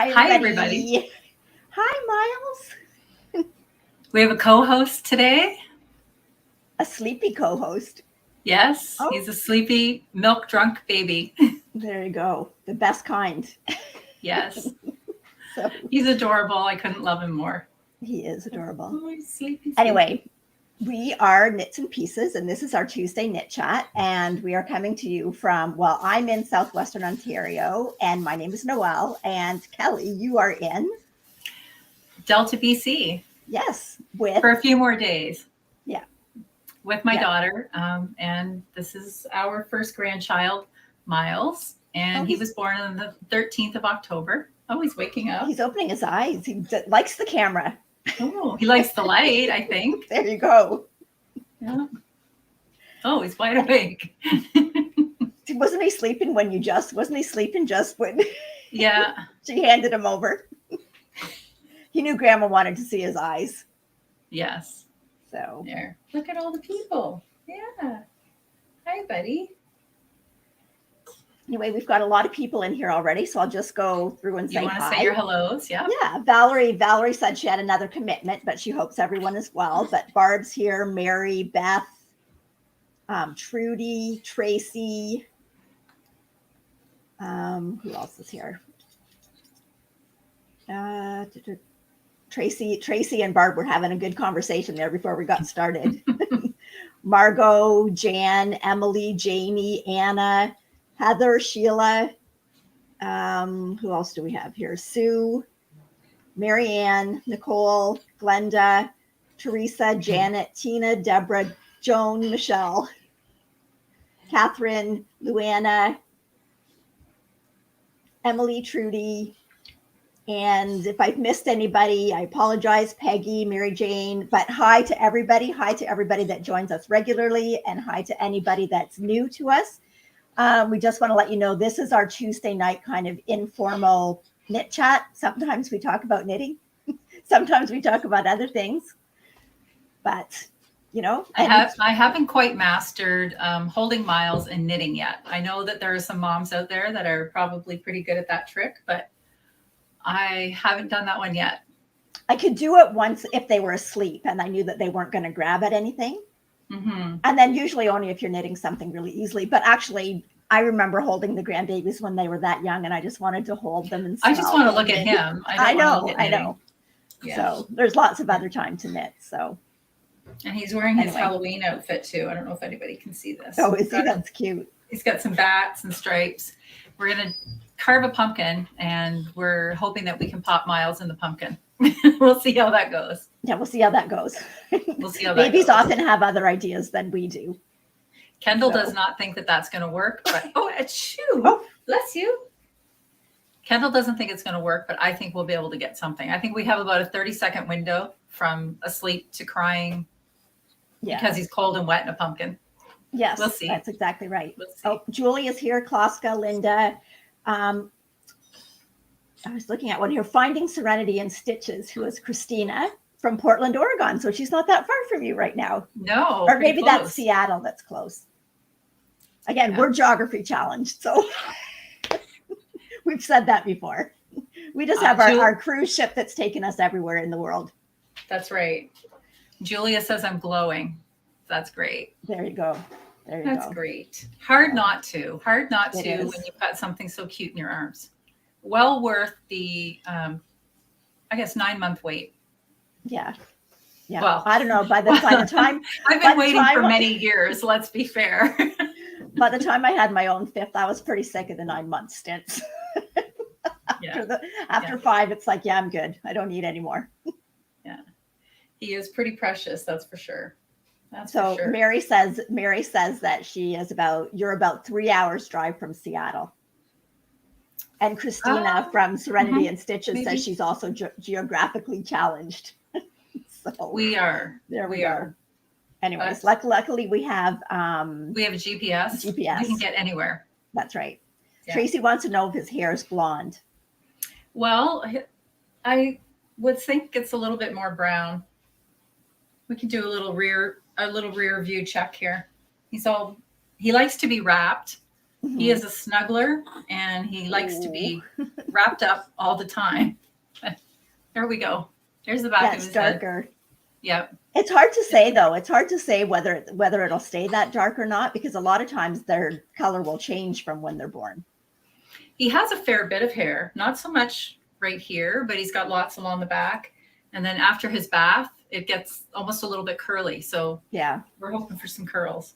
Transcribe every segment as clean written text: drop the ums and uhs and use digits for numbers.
Hi, everybody. Hi, Miles. We have a co-host today. A sleepy co-host. Yes, Oh. he's a sleepy, milk-drunk baby. There you go. The best kind. Yes. So He's adorable. I couldn't love him more. he is adorable. Oh, he's sleepy. Anyway, we are Knits and Pieces, and this is our Tuesday Knit Chat. And we are coming to you from, well, I'm in Southwestern Ontario, and my name is Noelle. And Kelly, you are in Delta, BC. Yes, for a few more days. Yeah. With my daughter. And this is our first grandchild, Miles. And he was born on the 13th of October. Oh, he's waking up. He's opening his eyes. He likes the camera. Oh, he likes the light, I think. There you go. Yeah. Oh, he's wide awake. Wasn't he sleeping when Yeah. she handed him over? He knew Grandma wanted to see his eyes. Yes. So there. Look at all the people. Yeah. Hi, buddy. Anyway, we've got a lot of people in here already, so I'll just go through and say hi. You want to say your hellos? Yeah. Yeah. Valerie said she had another commitment, but she hopes everyone is well. But Barb's here, Mary, Beth, Trudy, Tracy. Who else is here? Tracy and Barb were having a good conversation there before we got started. Margot, Jan, Emily, Jamie, Anna, Heather, Sheila. Who else do we have here? Sue, Marianne, Nicole, Glenda, Teresa, Janet, Tina, Deborah, Joan, Michelle, Catherine, Luana, Emily, Trudy. And if I've missed anybody, I apologize, Peggy, Mary Jane, but hi to everybody. Hi to everybody that joins us regularly, and hi to anybody that's new to us. We just want to let you know, this is our Tuesday night kind of informal knit chat. Sometimes we talk about knitting. Sometimes we talk about other things, but you know. I haven't quite mastered holding Miles and knitting yet. I know that there are some moms out there that are probably pretty good at that trick, but I haven't done that one yet. I could do it once if they were asleep and I knew that they weren't going to grab at anything. Mm-hmm. And then usually only if you're knitting something really easily. But actually, I remember holding the grandbabies when they were that young, and I just wanted to hold them and I just want to look at him. I know. Yeah. So there's lots of other time to knit. So. And he's wearing his Halloween outfit too. I don't know if anybody can see this. Oh, is he? That's cute. He's got some bats and stripes. We're going to carve a pumpkin, and we're hoping that we can pop Miles in the pumpkin. We'll see how that goes. Yeah, we'll see how that goes. We'll see how that Babies goes. often have other ideas than we do. Kendall does not think that that's going to work, but bless you. Kendall doesn't think it's going to work, but I think we'll be able to get something. I think we have about a 30-second window from asleep to crying because he's cold and wet in a pumpkin. Yes, we'll see. That's exactly right. We'll see. Oh, Julie is here. Kloska, Linda. I was looking at one here. Finding Serenity in Stitches, who is Christina from Portland, Oregon. So she's not that far from you right now. No. Or maybe that's Seattle that's close. Again, we're geography challenged. So we've said that before. We just have our cruise ship that's taken us everywhere in the world. That's right. Julia says I'm glowing. That's great. There you go. That's great. Hard not to when you've got something so cute in your arms. Well worth the, 9-month wait. Yeah. Yeah. Well, I don't know. By the time I've been waiting for many years. Let's be fair. By the time I had my own fifth, I was pretty sick of the 9-month stints. After 5, it's like, I'm good. I don't need any more. Yeah. He is pretty precious. That's for sure. So Mary says that you're about 3 hours drive from Seattle. And Christina from Serenity and Stitches says she's also geographically challenged. So we are. There we are. Anyways, luckily we have a GPS. We can get anywhere. That's right. Yeah. Tracy wants to know if his hair is blonde. Well, I would think it's a little bit more brown. We can do a little rear view check here. He likes to be wrapped. He is a snuggler and he likes to be wrapped up all the time. There we go. There's the back of his darker. head. Yep. It's hard to say though. It's hard to say whether it'll stay that dark or not, because a lot of times their color will change from when they're born. He has a fair bit of hair, not so much right here, but he's got lots along the back. And then after his bath, it gets almost a little bit curly. So yeah, we're hoping for some curls.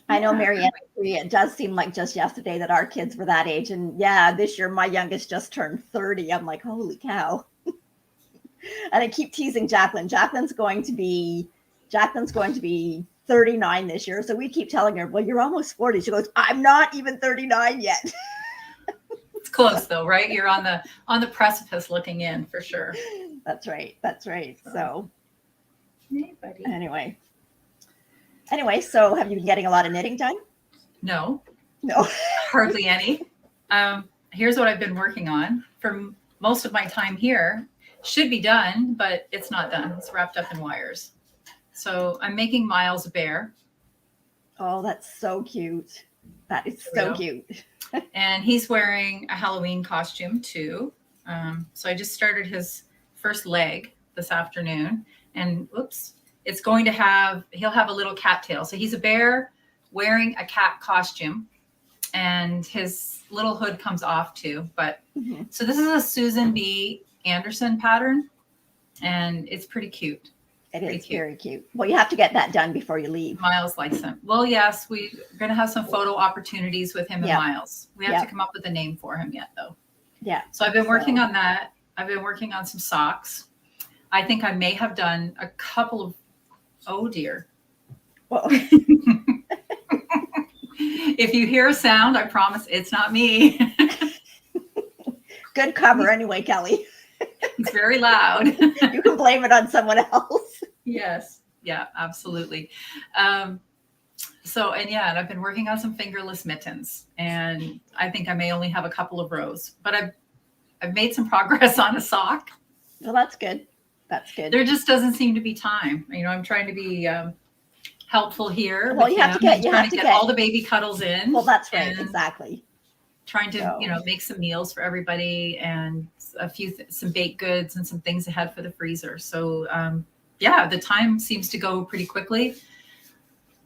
I know, Marianne, it does seem like just yesterday that our kids were that age. And yeah, this year my youngest just turned 30. I'm like, holy cow. And I keep teasing Jacqueline. Jacqueline's going to be 39 this year. So we keep telling her, well, you're almost 40. She goes, I'm not even 39 yet. It's close though, right? You're on the precipice looking in for sure. That's right. So hey, buddy. Anyway, so have you been getting a lot of knitting done? No, hardly any. Here's what I've been working on for most of my time here. Should be done, but it's not done. It's wrapped up in wires. So I'm making Miles a bear. Oh, that's so cute. That is so cute. And he's wearing a Halloween costume too. So I just started his first leg this afternoon, and he'll have a little cat tail. So he's a bear wearing a cat costume, and his little hood comes off too. But so this is a Susan B. Anderson pattern, and it's pretty cute. It is very cute. Well, you have to get that done before you leave. Miles likes him. Well, yes, we're going to have some photo opportunities with him and Miles. We have to come up with a name for him yet, though. Yeah. So I've been working on that. I've been working on some socks. I think I may have done a couple of, oh dear. Well. If you hear a sound, I promise it's not me. Good cover anyway, Kelly. It's very loud. You can blame it on someone else. Yes. Yeah, absolutely. And I've been working on some fingerless mittens, and I think I may only have a couple of rows, but I've made some progress on a sock. Well, that's good. There just doesn't seem to be time. I'm trying to be helpful here. Well, you have to get all the baby cuddles in. Well, that's right. Exactly. Trying to, make some meals for everybody and some baked goods and some things ahead for the freezer. So, the time seems to go pretty quickly.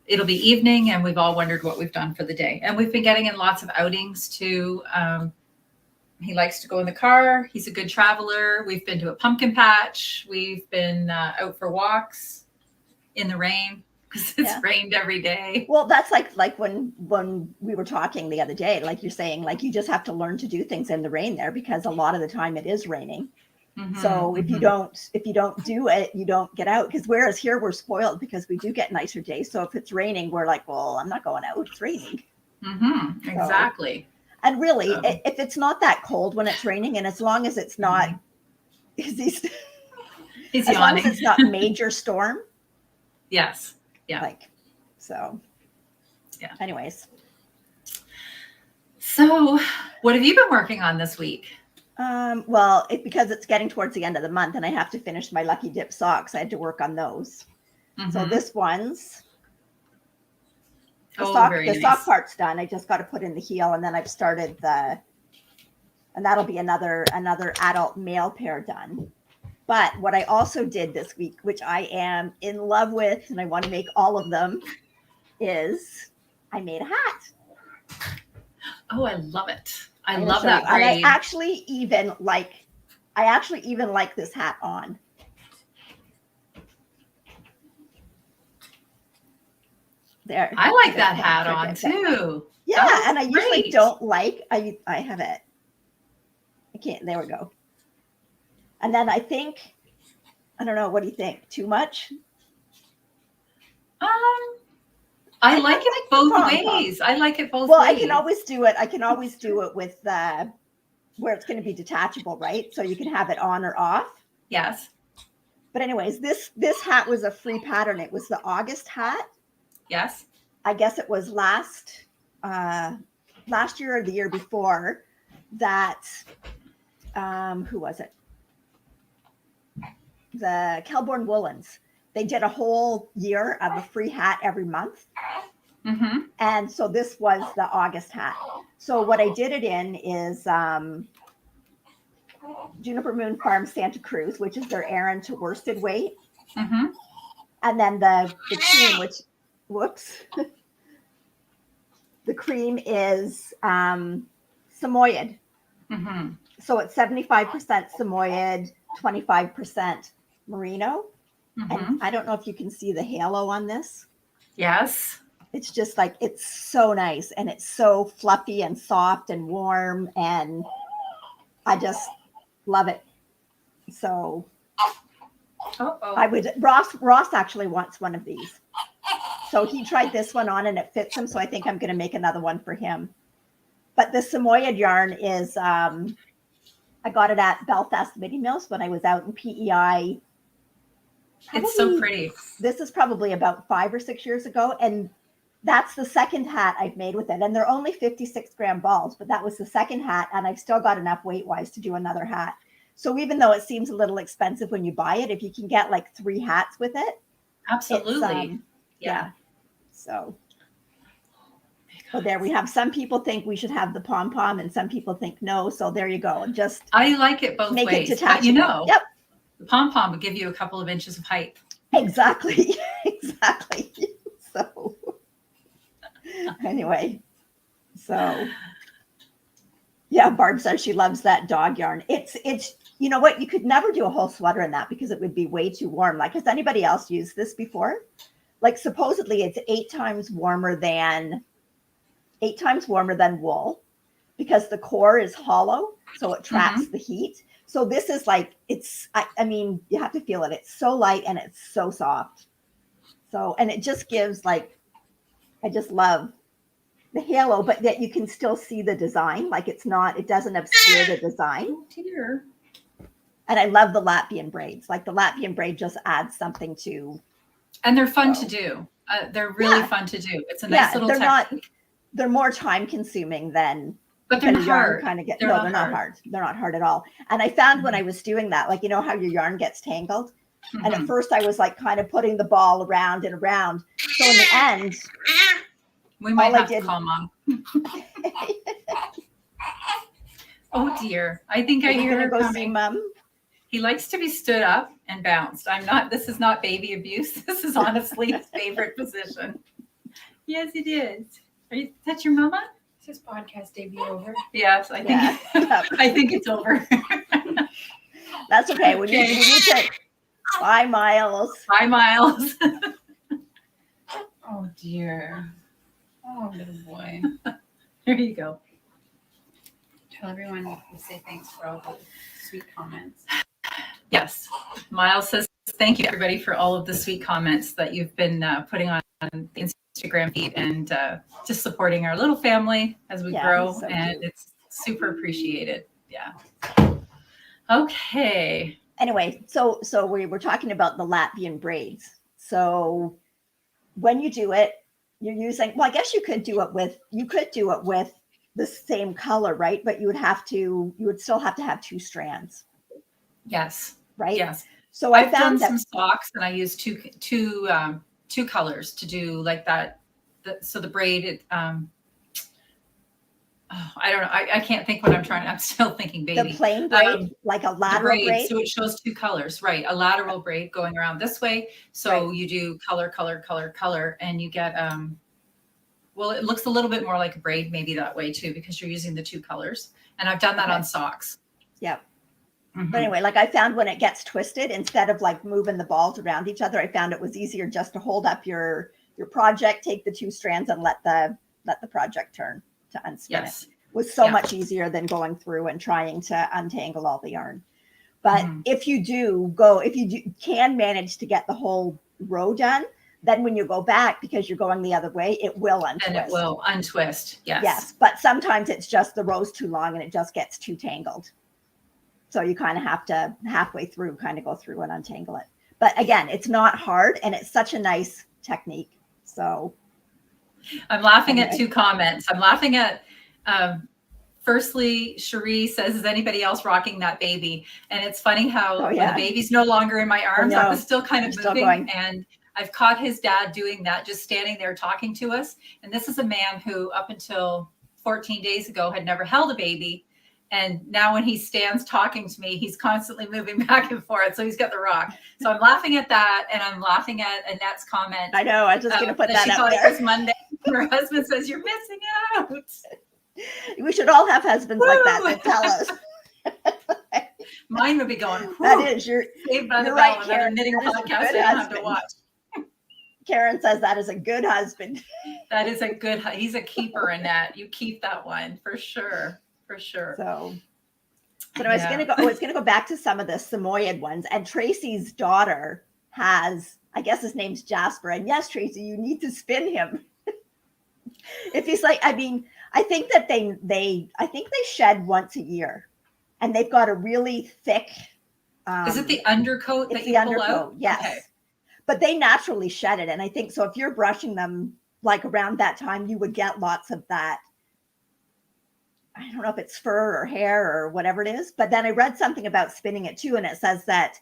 It'll be evening, and we've all wondered what we've done for the day. And we've been getting in lots of outings too. He likes to go in the car. He's a good traveler. We've been to a pumpkin patch. We've been out for walks in the rain, because it's rained every day. Well, that's like when we were talking the other day, like you're saying, like you just have to learn to do things in the rain there, because a lot of the time it is raining. So if you don't do it, you don't get out. Because whereas here we're spoiled because we do get nicer days. So if it's raining, we're like, well, I'm not going out. It's raining. Exactly. And really, if it's not that cold when it's raining, and as long as it's not, he's as long as it's not major storm. Yes. Yeah. Anyways. So what have you been working on this week? Well, because it's getting towards the end of the month and I have to finish my Lucky Dip socks, I had to work on those. So this one's the sock part's done. I just got to put in the heel, and then I've started and that'll be another adult male pair done. But what I also did this week, which I am in love with, and I want to make all of them, is I made a hat. Oh, I love it. I love that braid. And I actually even like this hat on. There. I like that hat on too. Yeah, and I usually don't like, I have it. I can't, there we go. And then I don't know, what do you think? Too much? I like it both ways. I like it both ways. Well, I can always do it with where it's going to be detachable, right? So you can have it on or off. Yes. But anyways, this hat was a free pattern. It was the August hat. Yes. I guess it was last year or the year before that, who was it? The Kelborn Woolens. They did a whole year of a free hat every month. Mm-hmm. And so this was the August hat. So what I did it in is Juniper Moon Farm Santa Cruz, which is their Aran to worsted weight. Mm-hmm. And then the cream, which, whoops, the cream is Samoyed. Mm-hmm. So it's 75% Samoyed, 25% merino. And Mm-hmm. I don't know if you can see the halo on this. Yes. It's just like, it's so nice. And it's so fluffy and soft and warm. And I just love it. So I would, Ross actually wants one of these. So he tried this one on and it fits him. So I think I'm going to make another one for him. But the Samoyed yarn is, I got it at Belfast Mini Mills when I was out in PEI. It's so pretty. This is probably about 5 or 6 years ago. And that's the second hat I've made with it. And they're only 56-gram balls, but that was the second hat. And I've still got enough weight-wise to do another hat. So even though it seems a little expensive when you buy it, if you can get like 3 hats with it. Absolutely. Yeah. So there we have. Some people think we should have the pom-pom and some people think no. So there you go. Just I like it both make ways. it detachable. But you know, yep. The pom-pom would give you a couple of inches of height. Exactly. Exactly. So anyway, so yeah, Barb says she loves that dog yarn. It's, you know what? You could never do a whole sweater in that because it would be way too warm. Like, has anybody else used this before? Like, supposedly it's 8 times warmer than wool because the core is hollow. So it traps the heat. So this is like, it's, I mean, you have to feel it. It's so light and it's so soft. So, and it just gives like, I just love the halo, but that you can still see the design. Like it doesn't obscure the design. Oh dear. And I love the Latvian braids. Like the Latvian braid just adds something to. And they're fun to do. They're really fun to do. It's a nice little technique. They're more time consuming than. But they're not hard. They're not hard. They're not hard at all. And I found when I was doing that, like, you know how your yarn gets tangled? And at first I was like kind of putting the ball around and around. So in the end, we might have to call Mom. Oh dear. I think I hear her coming. See Mom. He likes to be stood up and bounced. This is not baby abuse. This is honestly his favorite position. Yes, it is. That's your mama? Is this podcast debut over? Yes, I think I think it's over. That's okay. We need to Bye, Miles. Bye, Miles. Oh dear. Oh little boy. There you go. Tell everyone to say thanks for all the sweet comments. Yes. Miles says thank you everybody for all of the sweet comments that you've been putting on the Instagram feed and just supporting our little family as we grow. So and it's super appreciated. Yeah. Okay. Anyway, so we were talking about the Latvian braids. So when you do it, you're using, well, I guess you could do it with the same color, right? But you would still have to have 2 strands. Yes. Right. Yes. So I've done some socks and I use two colors to do like that. So the braid, I don't know. I can't think what I'm trying. I'm still thinking baby. The plain braid, like a lateral braid. So it shows 2 colors, right? A lateral braid going around this way. So you do color, color, color, color, and you get, well, it looks a little bit more like a braid maybe that way too, because you're using the 2 colors. And I've done that on socks. Yep. But anyway, like I found when it gets twisted, instead of like moving the balls around each other, I found it was easier just to hold up your project, take the 2 strands and let the project turn to unspin it. It was so much easier than going through and trying to untangle all the yarn. But if you can manage to get the whole row done, then when you go back, because you're going the other way, it will untwist. And it will untwist. Yes. Yes. But sometimes it's just the row's too long and it just gets too tangled. So you kind of have to halfway through kind of go through and untangle it. But again, it's not hard and it's such a nice technique. So I'm laughing at 2 comments. I'm laughing at, firstly, Cherie says, is anybody else rocking that baby? And it's funny how when the baby's no longer in my arms, I was still kind of moving. And I've caught his dad doing that, just standing there talking to us. And this is a man who up until 14 days ago had never held a baby. And now when he stands talking to me, he's constantly moving back and forth. So he's got the rock. So I'm laughing at that. And I'm laughing at Annette's comment. I know. I'm just going to put that she out thought there. It was Monday. Her husband says, you're missing out. We should all have husbands like that tell us. Mine would be going, that is, you're Saved by the right, Bell, another Karen. knitting That is a podcast good I don't have to husband. watch. Karen says that is a good husband. That is a good, he's a keeper, Annette. You keep that one for sure. For sure. So I was going to go back to some of the Samoyed ones. And Tracy's daughter has, I guess his name's Jasper. And yes, Tracy, you need to spin him. If he's like, I mean, I think that they shed once a year, and they've got a really thick. Is it the undercoat that you pull out? Yes. Okay. But they naturally shed it. And I think so if you're brushing them like around that time, you would get lots of that. I don't know if it's fur or hair or whatever it is. But then I read something about spinning it too. And it says that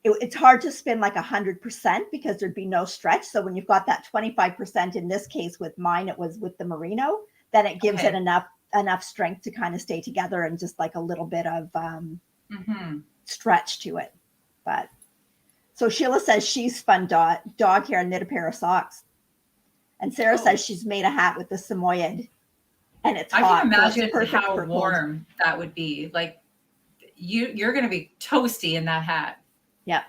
it's hard to spin like 100% because there'd be no stretch. So when you've got that 25%, in this case with mine, it was with the merino, then it gives it enough strength to kind of stay together and just like a little bit of stretch to it. But so Sheila says she's spun dog hair and knit a pair of socks. And Sarah says she's made a hat with the Samoyed, and it's hot. I can imagine how warm that would be. Like you're going to be toasty in that hat. Yeah.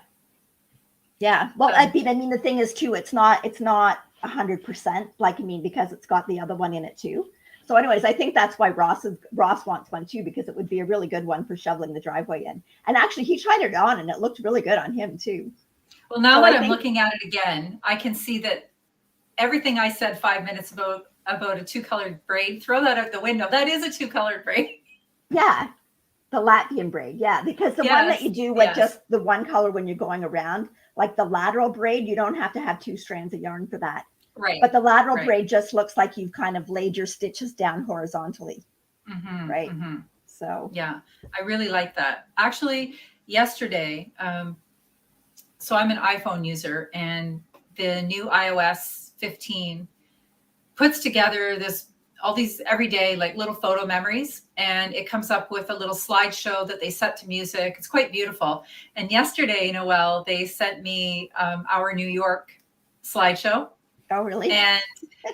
Yeah. Well, I mean, the thing is too, it's not 100%, like, I mean, because it's got the other one in it too. So anyways, I think that's why Ross wants one too, because it would be a really good one for shoveling the driveway in. And actually he tried it on and it looked really good on him too. Well, now that I'm looking at it again, I can see that everything I said 5 minutes about a two-colored braid, throw that out the window. That is a two-colored braid. Yeah. The Latvian braid. Yeah. Because the one that you do with just the one color when you're going around, like the lateral braid, you don't have to have 2 strands of yarn for that. Right. But the lateral braid just looks like you've kind of laid your stitches down horizontally. Right. Mm-hmm. So yeah, I really like that. Actually, yesterday, so I'm an iPhone user, and the new iOS 15 puts together all these everyday like little photo memories, and it comes up with a little slideshow that they set to music. It's quite beautiful. And yesterday, Noelle, they sent me our New York slideshow. Oh, really? And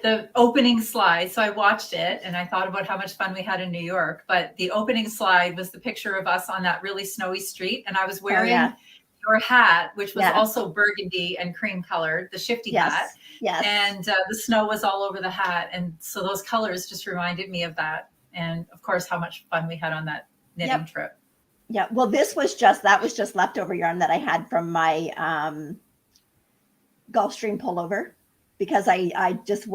the opening slide. So I watched it and I thought about how much fun we had in New York. But the opening slide was the picture of us on that really snowy street. And I was wearing your hat, which was also burgundy and cream colored, the shifty hat. Yes. And the snow was all over the hat. And so those colors just reminded me of that. And of course, how much fun we had on that knitting trip. Yeah. Well, that was just leftover yarn that I had from my Gulfstream pullover, because I just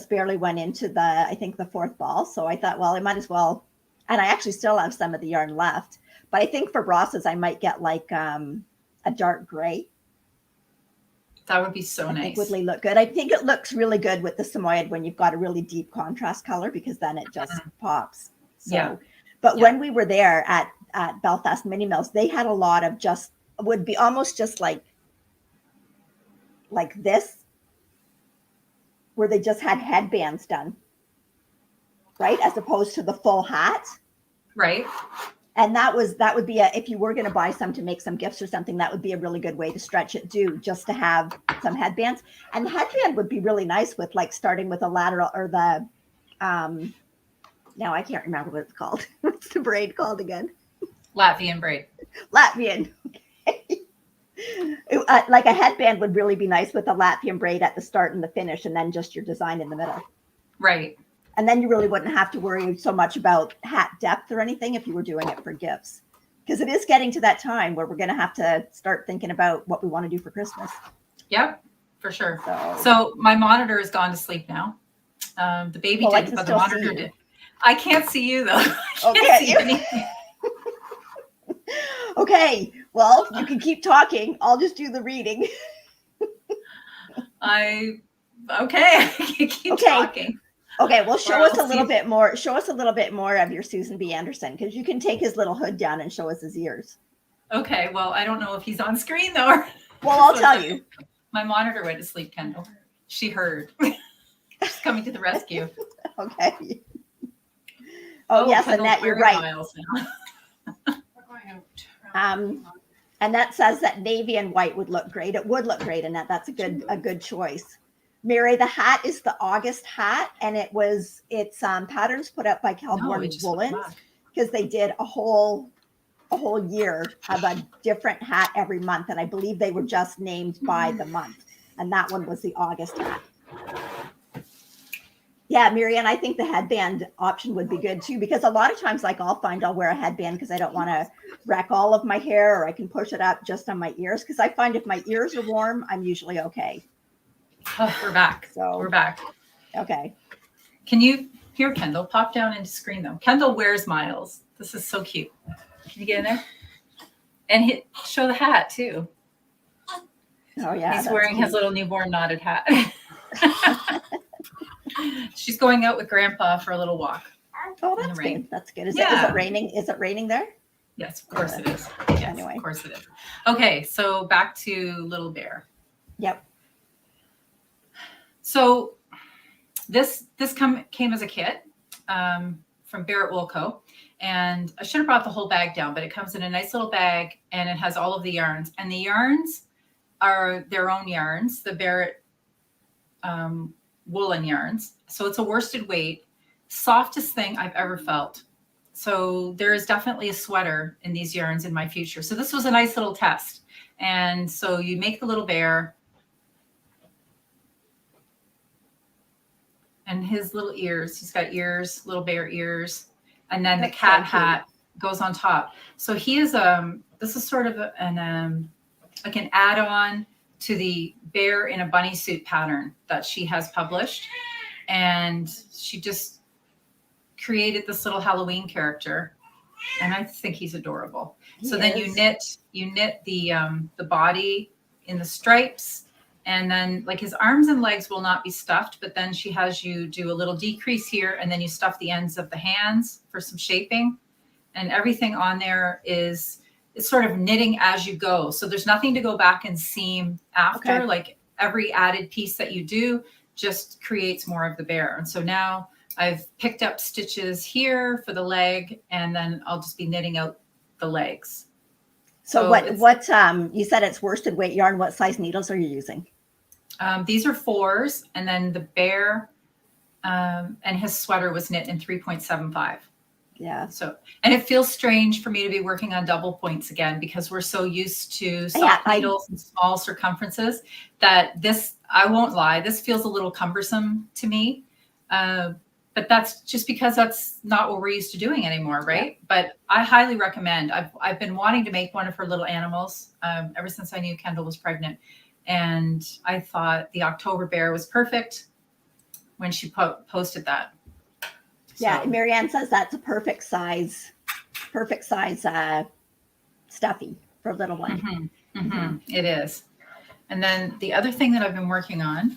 barely went into I think the 4th ball. So I thought, well, I might as well. And I actually still have some of the yarn left, but I think for Ross's, I might get like a dark gray. That would be so nice. I think would look good. I think it looks really good with the Samoyed when you've got a really deep contrast color, because then it just pops. So, but when we were there at Belfast Mini Mills, they had a lot of would be almost just like this, where they just had headbands done, right? As opposed to the full hat. Right. And that would be if you were going to buy some to make some gifts or something, that would be a really good way to stretch it too, just to have some headbands. And the headband would be really nice with like starting with a lateral or the, now I can't remember what it's called. What's the braid called again? Latvian braid. Latvian. Okay. Like a headband would really be nice with the Latvian braid at the start and the finish, and then just your design in the middle. Right. And then you really wouldn't have to worry so much about hat depth or anything if you were doing it for gifts, because it is getting to that time where we're going to have to start thinking about what we want to do for Christmas. Yep, for sure. So my monitor has gone to sleep now. The baby didn't, but the monitor did. I can't see you though. Okay. Okay. Well, you can keep talking. I'll just do the reading. I can keep talking. Okay, well, show us a little bit more. Show us a little bit more of your Susan B. Anderson, because you can take his little hood down and show us his ears. Okay, well, I don't know if he's on screen though. Well, I'll tell you. My monitor went to sleep, Kendall. She heard. She's coming to the rescue. Okay. Oh, yes, Kendall's Annette, you're wearing right. miles now. We're going out. Annette says that navy and white would look great. It would look great, Annette. That's a good choice. Mary, the hat is the August hat, and it's patterns put up by Calborn Woolens, because they did a whole year of a different hat every month, and I believe they were just named by the month, and that one was the August hat. Yeah, Marianne, I think the headband option would be good too, because a lot of times, like, I'll wear a headband because I don't want to wreck all of my hair, or I can push it up just on my ears, because I find if my ears are warm, I'm usually okay. Oh, we're back. So we're back. Okay. Can you hear Kendall? Pop down and screen them. Kendall wears miles. This is so cute. Can you get in there? And show the hat too. Oh yeah. He's wearing his little newborn knotted hat. She's going out with Grandpa for a little walk. Oh, that's good. That's good. Is it raining? Is it raining there? Yes, of course it is. Yes, anyway. Of course it is. Okay, so back to Little Bear. Yep. So this came as a kit from Barrett Wool Co. And I should have brought the whole bag down, but it comes in a nice little bag, and it has all of the yarns. And the yarns are their own yarns, the Barrett woolen yarns. So it's a worsted weight, softest thing I've ever felt. So there is definitely a sweater in these yarns in my future. So this was a nice little test. And so you make the little bear and his little ears. He's got ears, little bear ears. And then the cat hat goes on top. So he is, this is sort of like an add-on to the bear in a bunny suit pattern that she has published. And she just created this little Halloween character. And I think he's adorable. So then you knit the body in the stripes, and then like his arms and legs will not be stuffed, but then she has you do a little decrease here, and then you stuff the ends of the hands for some shaping, and everything on there it's sort of knitting as you go. So there's nothing to go back and seam after. Okay. Like every added piece that you do just creates more of the bear. And so now I've picked up stitches here for the leg, and then I'll just be knitting out the legs. So what you said it's worsted weight yarn. What size needles are you using? These are 4s, and then the bear and his sweater was knit in 3.75. Yeah. So, and it feels strange for me to be working on double points again, because we're so used to soft needles and small circumferences that this, I won't lie, this feels a little cumbersome to me. But that's just because that's not what we're used to doing anymore, right? Yeah. But I highly recommend. I've been wanting to make one of her little animals ever since I knew Kendall was pregnant. And I thought the October bear was perfect when she posted that. Yeah, so. Marianne says that's a perfect size stuffy for a little one. Mm-hmm. Mm-hmm. It is. And then the other thing that I've been working on,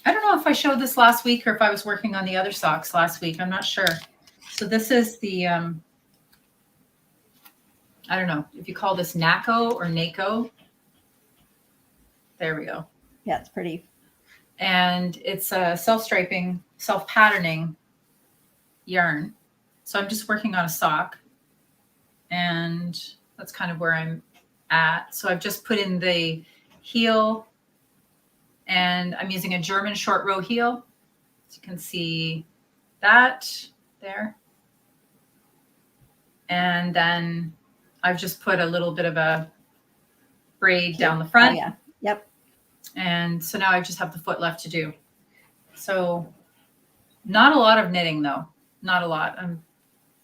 I don't know if I showed this last week or if I was working on the other socks last week. I'm not sure. So this is the, I don't know if you call this NACO or NACO. There we go. Yeah, it's pretty. And it's a self-striping, self-patterning yarn. So I'm just working on a sock, and that's kind of where I'm at. So I've just put in the heel, and I'm using a German short row heel. So you can see that there. And then I've just put a little bit of a braid down the front. Oh, yeah. Yep. And so now I just have the foot left to do. So not a lot of knitting though. Not a lot. I'm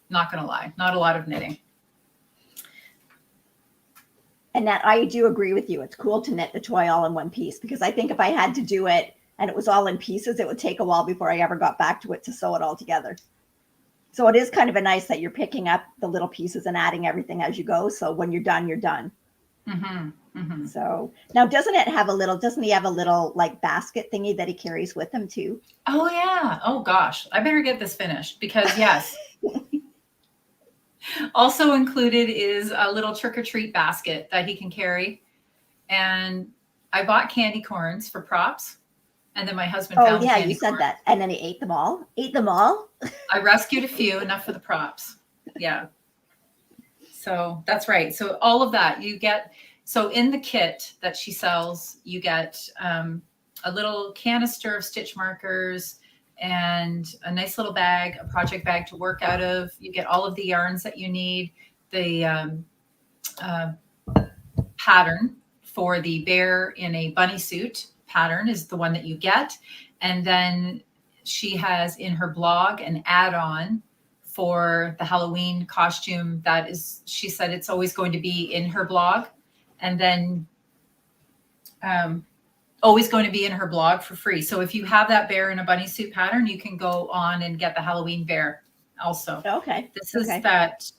not going to lie. Not a lot of knitting. And that I do agree with you. It's cool to knit the toy all in one piece, because I think if I had to do it and it was all in pieces, it would take a while before I ever got back to it to sew it all together. So it is kind of a nice that you're picking up the little pieces and adding everything as you go. So when you're done, you're done. Mm-hmm. Mm-hmm. So now, doesn't he have a little like basket thingy that he carries with him too? Oh yeah. Oh gosh. I better get this finished, because yes. Also included is a little trick-or-treat basket that he can carry. And I bought candy corns for props. And then my husband Oh found the yeah, you candy said corn. that. And then he ate them all. Ate them all. I rescued a few, enough for the props. Yeah. So that's right. So all of that you get. So in the kit that she sells, you get a little canister of stitch markers and a nice little bag, a project bag to work out of. You get all of the yarns that you need. The pattern for the bear in a bunny suit pattern is the one that you get. And then she has in her blog an add-on for the Halloween costume that is, she said it's always going to be in her blog. And then always going to be in her blog for free. So if you have that bear in a bunny suit pattern, you can go on and get the Halloween bear also. Okay. This is that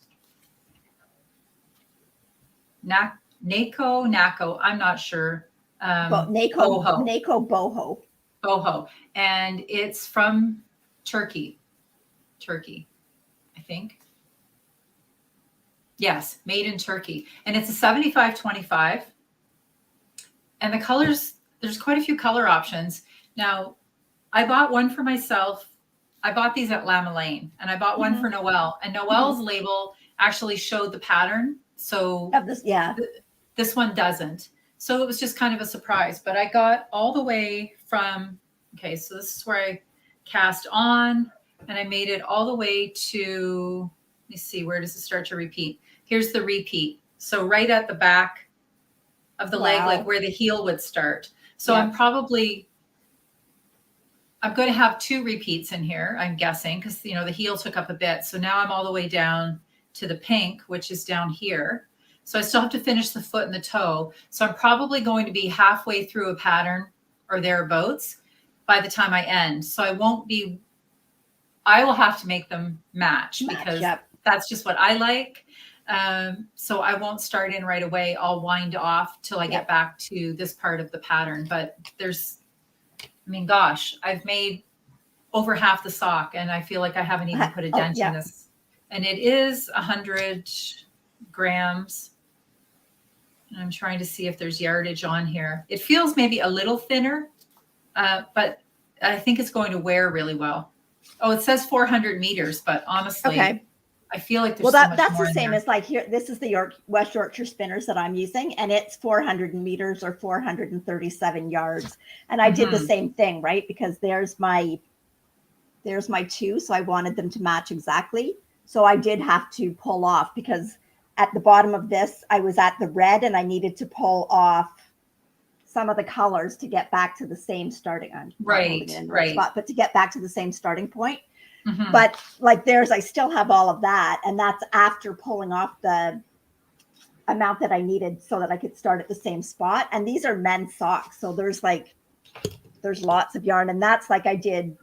Nako, I'm not sure. Nako boho. And it's from Turkey, I think. Yes, made in Turkey. And it's a 75-25. And the colors, there's quite a few color options. Now, I bought one for myself. I bought these at Lama Lane, and I bought one for Noelle. And Noelle's label actually showed the pattern. So this one doesn't. So it was just kind of a surprise. But I got all the way from, okay, so this is where I cast on, and I made it all the way to, let me see, where does it start to repeat? Here's the repeat. So right at the back of the leg, like where the heel would start. So I'm going to have 2 repeats in here, I'm guessing, because, you know, the heel took up a bit. So now I'm all the way down to the pink, which is down here. So I still have to finish the foot and the toe. So I'm probably going to be halfway through a pattern or thereabouts by the time I end. So I will have to make them match because that's just what I like. So I won't start in right away. I'll wind off till I get back to this part of the pattern. But gosh, I've made over half the sock and I feel like I haven't even put a dent in this. And it is 100 grams. And I'm trying to see if there's yardage on here. It feels maybe a little thinner, but I think it's going to wear really well. Oh, it says 400 meters, but honestly, I feel like there's so much that's more the same there. as like here. This is the West Yorkshire spinners that I'm using, and it's 400 meters or 437 yards. And I did the same thing, right? Because there's my 2, so I wanted them to match exactly. So I did have to pull off because at the bottom of this, I was at the red, and I needed to pull off some of the colors to get back to the same starting spot, but to get back to the same starting point. But like theirs, I still have all of that. And that's after pulling off the amount that I needed so that I could start at the same spot. And these are men's socks. So there's lots of yarn. And that's like I did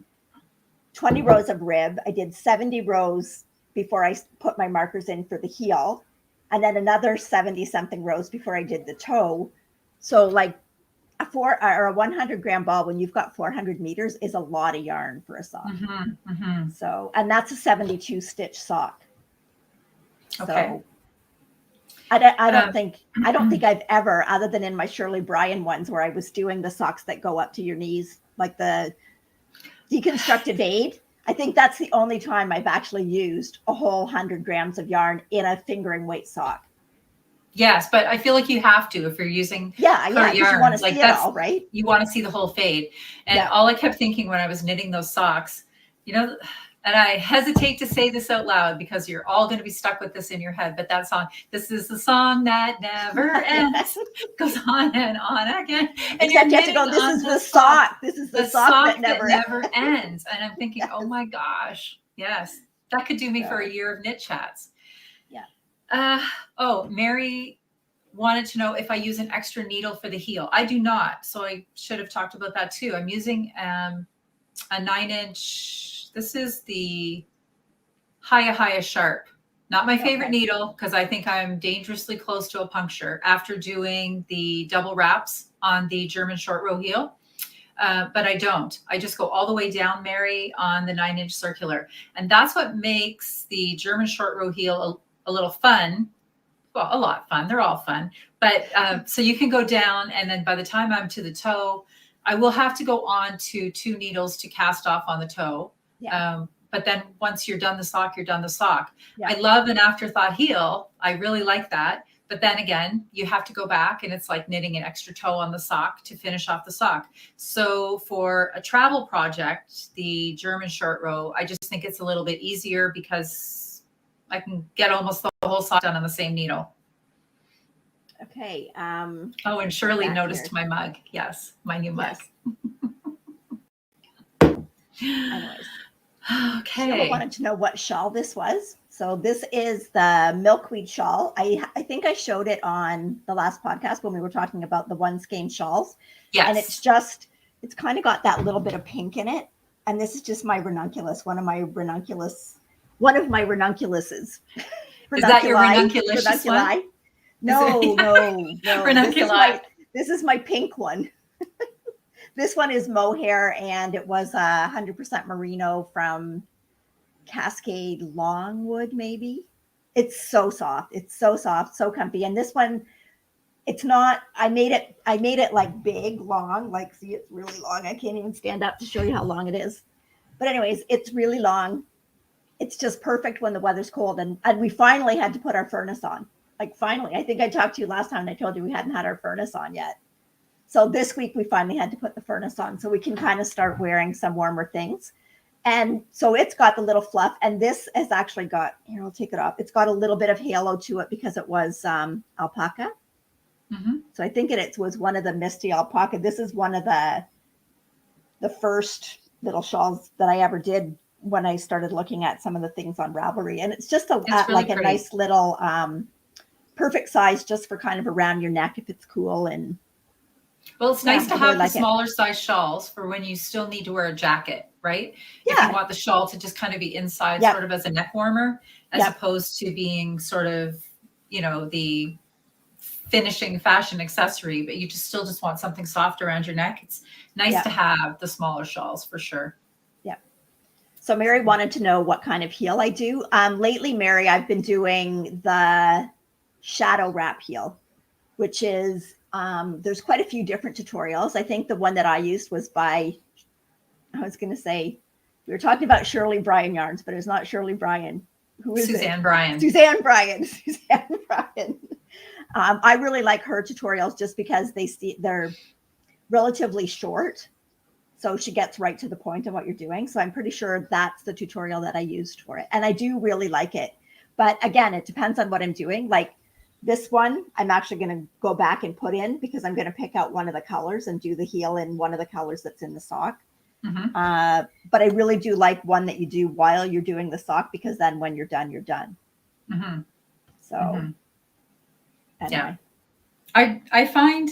20 rows of rib. I did 70 rows before I put my markers in for the heel. And then another 70 something rows before I did the toe. So like a 100 gram ball when you've got 400 meters is a lot of yarn for a sock. So, and that's a 72 stitch sock. So I don't think I've ever, other than in my Shirley Bryan ones where I was doing the socks that go up to your knees, like the deconstructed aid. I think that's the only time I've actually used a whole 100 grams of yarn in a fingering weight sock. Yes, but I feel like you have to if you're using yarn. You want to see it all, right? You want to see the whole fade. And all I kept thinking when I was knitting those socks, you know, and I hesitate to say this out loud because you're all going to be stuck with this in your head, but that song, this is the song that never ends, goes on and on again. And except you have to go, this is the sock. This is the sock that never ends. And I'm thinking, oh my gosh, yes, that could do me for a year of knit chats. Mary wanted to know if I use an extra needle for the heel. I do not. So I should have talked about that too. I'm using a 9-inch. This is the Hiya Sharp. Not my favorite needle because I think I'm dangerously close to a puncture after doing the double wraps on the German short row heel. But I don't. I just go all the way down, Mary, on the 9-inch circular. And that's what makes the German short row heel a little fun. Well, a lot fun. They're all fun. But so you can go down, and then by the time I'm to the toe, I will have to go on to 2 needles to cast off on the toe. Yeah. But then once you're done the sock, you're done the sock. Yeah. I love an afterthought heel. I really like that. But then again, you have to go back, and it's like knitting an extra toe on the sock to finish off the sock. So for a travel project, the German short row, I just think it's a little bit easier because I can get almost the whole sock done on the same needle. Okay. Oh, and Shirley noticed my mug. Yes, my new mug. Anyways. Okay. Sheila wanted to know what shawl this was. So this is the milkweed shawl. I think I showed it on the last podcast when we were talking about the one skein shawls. Yes. And it's kind of got that little bit of pink in it. And this is just my ranunculus, one of my ranunculuses. Is that your ranunculus one? No. Ranunculi. This is my pink one. This one is mohair, and it was 100% merino from Cascade Longwood, maybe. It's so soft. It's so soft, so comfy. And this one, it's not, I made it like big, long, like, see, it's really long. I can't even stand up to show you how long it is. But anyways, it's really long. It's just perfect when the weather's cold. And we finally had to put our furnace on. Like, finally, I think I talked to you last time and I told you we hadn't had our furnace on yet. So this week we finally had to put the furnace on so we can kind of start wearing some warmer things. And so it's got the little fluff, and this has actually got, here, I'll take it off. It's got a little bit of halo to it because it was alpaca. Mm-hmm. So I think it was one of the Misty alpaca. This is one of the first little shawls that I ever did when I started looking at some of the things on Ravelry. And it's just really like a nice little perfect size just for kind of around your neck if it's cool. And well, it's nice to have the smaller size shawls for when you still need to wear a jacket, right? Yeah. If you want the shawl to just kind of be inside sort of as a neck warmer, as opposed to being sort of, the finishing fashion accessory, but you still want something soft around your neck. It's nice to have the smaller shawls for sure. Yeah. So Mary wanted to know what kind of heel I do. Lately, Mary, I've been doing the shadow wrap heel, which is, there's quite a few different tutorials. I think the one that I used was by, I was going to say, we were talking about Shirley Bryan yarns, but it's not Shirley Bryan. Who is Suzanne Bryan. Suzanne Bryan. I really like her tutorials just because they're relatively short. So she gets right to the point of what you're doing. So I'm pretty sure that's the tutorial that I used for it. And I do really like it. But again, it depends on what I'm doing. Like this one, I'm actually going to go back and put in because I'm going to pick out one of the colors and do the heel in one of the colors that's in the sock. Mm-hmm. But I really do like one that you do while you're doing the sock, because then when you're done, you're done. Mm-hmm. So anyway. I find,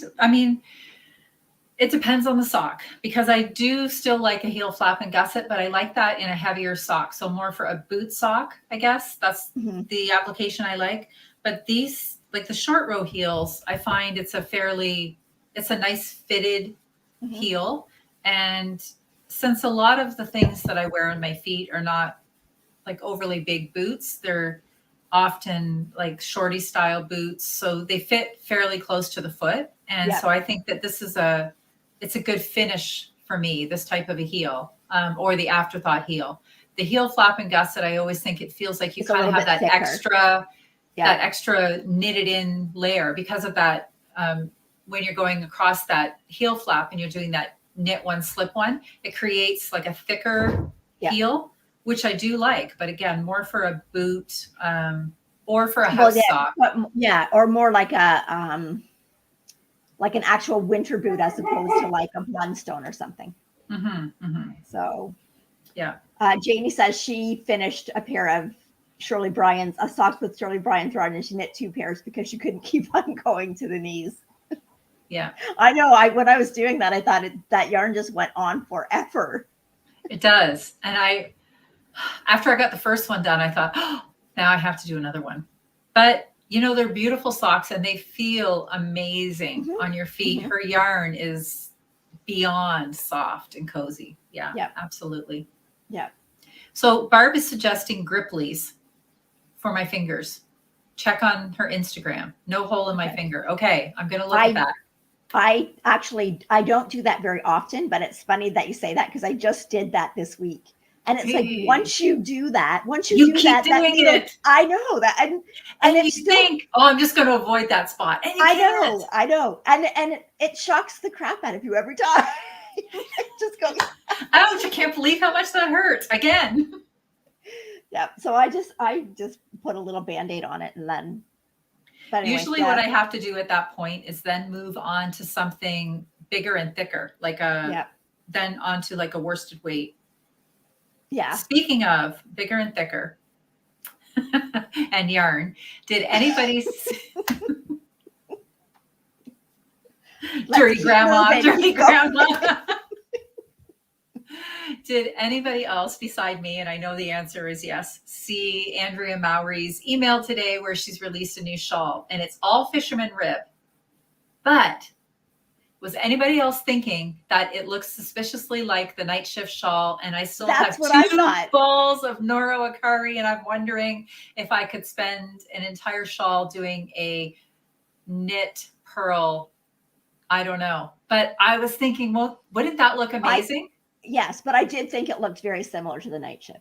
it depends on the sock, because I do still like a heel flap and gusset, but I like that in a heavier sock. So more for a boot sock, I guess. That's the application I like. But these, like the short row heels, I find it's a nice fitted heel. And since a lot of the things that I wear on my feet are not like overly big boots, they're often like shorty style boots. So they fit fairly close to the foot. And so I think that this is it's a good finish for me, this type of a heel, or the afterthought heel. The heel flap and gusset, I always think it feels like you kind of have that thicker. That extra knitted in layer because of that. When you're going across that heel flap and you're doing that knit one, slip one, it creates like a thicker heel, which I do like. But again, more for a boot or for a house sock. Or more like an actual winter boot as opposed to like a Blundstone or something. So Janie says she finished a pair of Shirley Bryan's, a socks with Shirley Bryan's yarn, and she knit 2 pairs because she couldn't keep on going to the knees. Yeah, I know. When I was doing that, I thought that yarn just went on forever. It does. And after I got the first one done, I thought, oh, now I have to do another one. But they're beautiful socks and they feel amazing on your feet. Her yarn is beyond soft and cozy. Yeah, absolutely. Yeah. So Barb is suggesting Grippleys for my fingers. check on her Instagram. No hole in my Okay. finger. Okay, I'm going to look at that. I don't do that very often, but it's funny that you say that because I just did that this week. And it's like, once you do that, You keep doing it. I know that. And you it's still, think, oh, I'm just going to avoid that spot. And you can't. I know. And it shocks the crap out of you every time. It just goes, ouch, I can't believe how much that hurt again. Yeah. So I just put a little Band-Aid on it and then. But anyways, usually what I have to do at that point is then move on to something bigger and thicker, like then onto like a worsted weight. Yeah. Speaking of bigger and thicker and yarn, did anybody dirty grandma. Did anybody else beside me, and I know the answer is yes, see Andrea Mowry's email today where she's released a new shawl and it's all fisherman rib? But was anybody else thinking that it looks suspiciously like the night shift shawl? And I still have 2 balls of Noro Akari, and I'm wondering if I could spend an entire shawl doing a knit pearl. I don't know. But I was thinking, well, wouldn't that look amazing? Yes, but I did think it looked very similar to the night shift.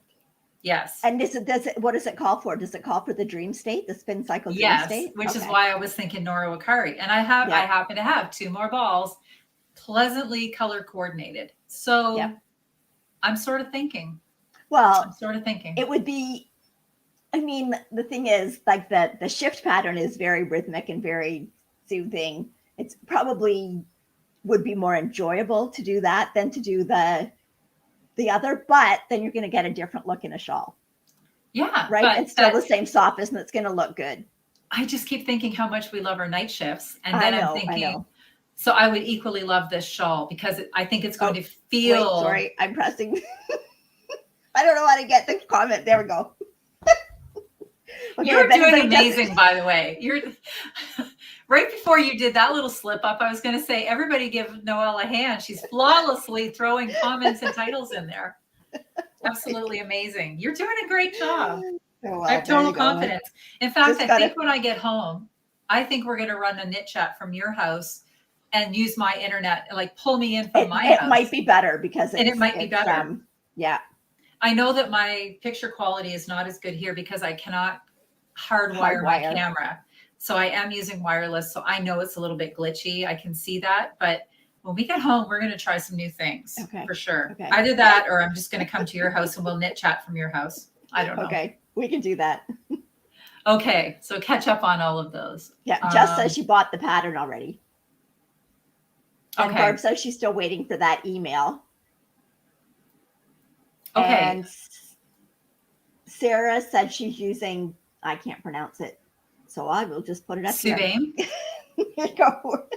Yes. And what does it call for? Does it call for the dream state, the spin cycle dream state? Yes, which is why I was thinking Noro Akari. And I happen to have 2 more balls pleasantly color coordinated. So I'm sort of thinking. Well, it would be, I mean, the thing is like the shift pattern is very rhythmic and very soothing. It's probably would be more enjoyable to do that than to do the other, but then you're going to get a different look in a shawl. Yeah. Right. It's still the same softness and it's going to look good. I just keep thinking how much we love our night shifts. And then I'm thinking, so I would equally love this shawl because I think it's going to feel. Wait, sorry, I'm pressing. I don't know how to get the comment. There we go. Okay, you're doing amazing, by the way. You're right before you did that little slip up. I was going to say, everybody give Noelle a hand. She's flawlessly throwing comments and titles in there. Absolutely amazing. You're doing a great job. Oh, well, I have total confidence. In fact, I think when I get home, I think we're going to run a knit chat from your house and use my internet, like pull me in from my house. It might be better because it might be better. Yeah. I know that my picture quality is not as good here because I cannot hardwire my camera. So I am using wireless. So I know it's a little bit glitchy. I can see that. But when we get home, we're going to try some new things for sure. Okay. Either that or I'm just going to come to your house and we'll knit chat from your house. I don't know. Okay. We can do that. Okay. So catch up on all of those. Yeah. Jess says she bought the pattern already. And Barb says she's still waiting for that email. Okay. And Sarah said she's using, I can't pronounce it, so I will just put it up here. Here you go.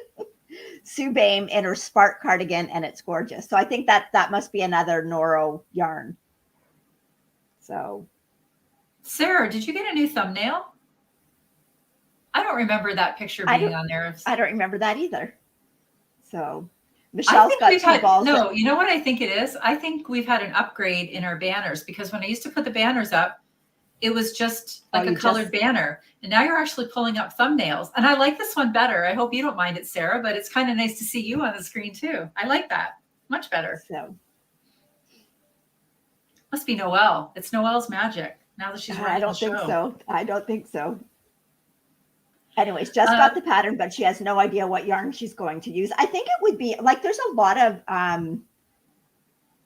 Sue Bame in her Spark cardigan, and it's gorgeous. So I think that must be another Noro yarn. So, Sarah, did you get a new thumbnail? I don't remember that picture being on there. I don't remember that either. So Michelle's got 2 balls. No, you know what I think it is? I think we've had an upgrade in our banners because when I used to put the banners up, it was just like a colored banner. And now you're actually pulling up thumbnails. And I like this one better. I hope you don't mind it, Sarah, but it's kind of nice to see you on the screen too. I like that. Much better. So must be Noelle. It's Noelle's magic. Now that she's running the show. I don't think so. Anyways, Jess got the pattern, but she has no idea what yarn she's going to use. I think it would be like there's a lot of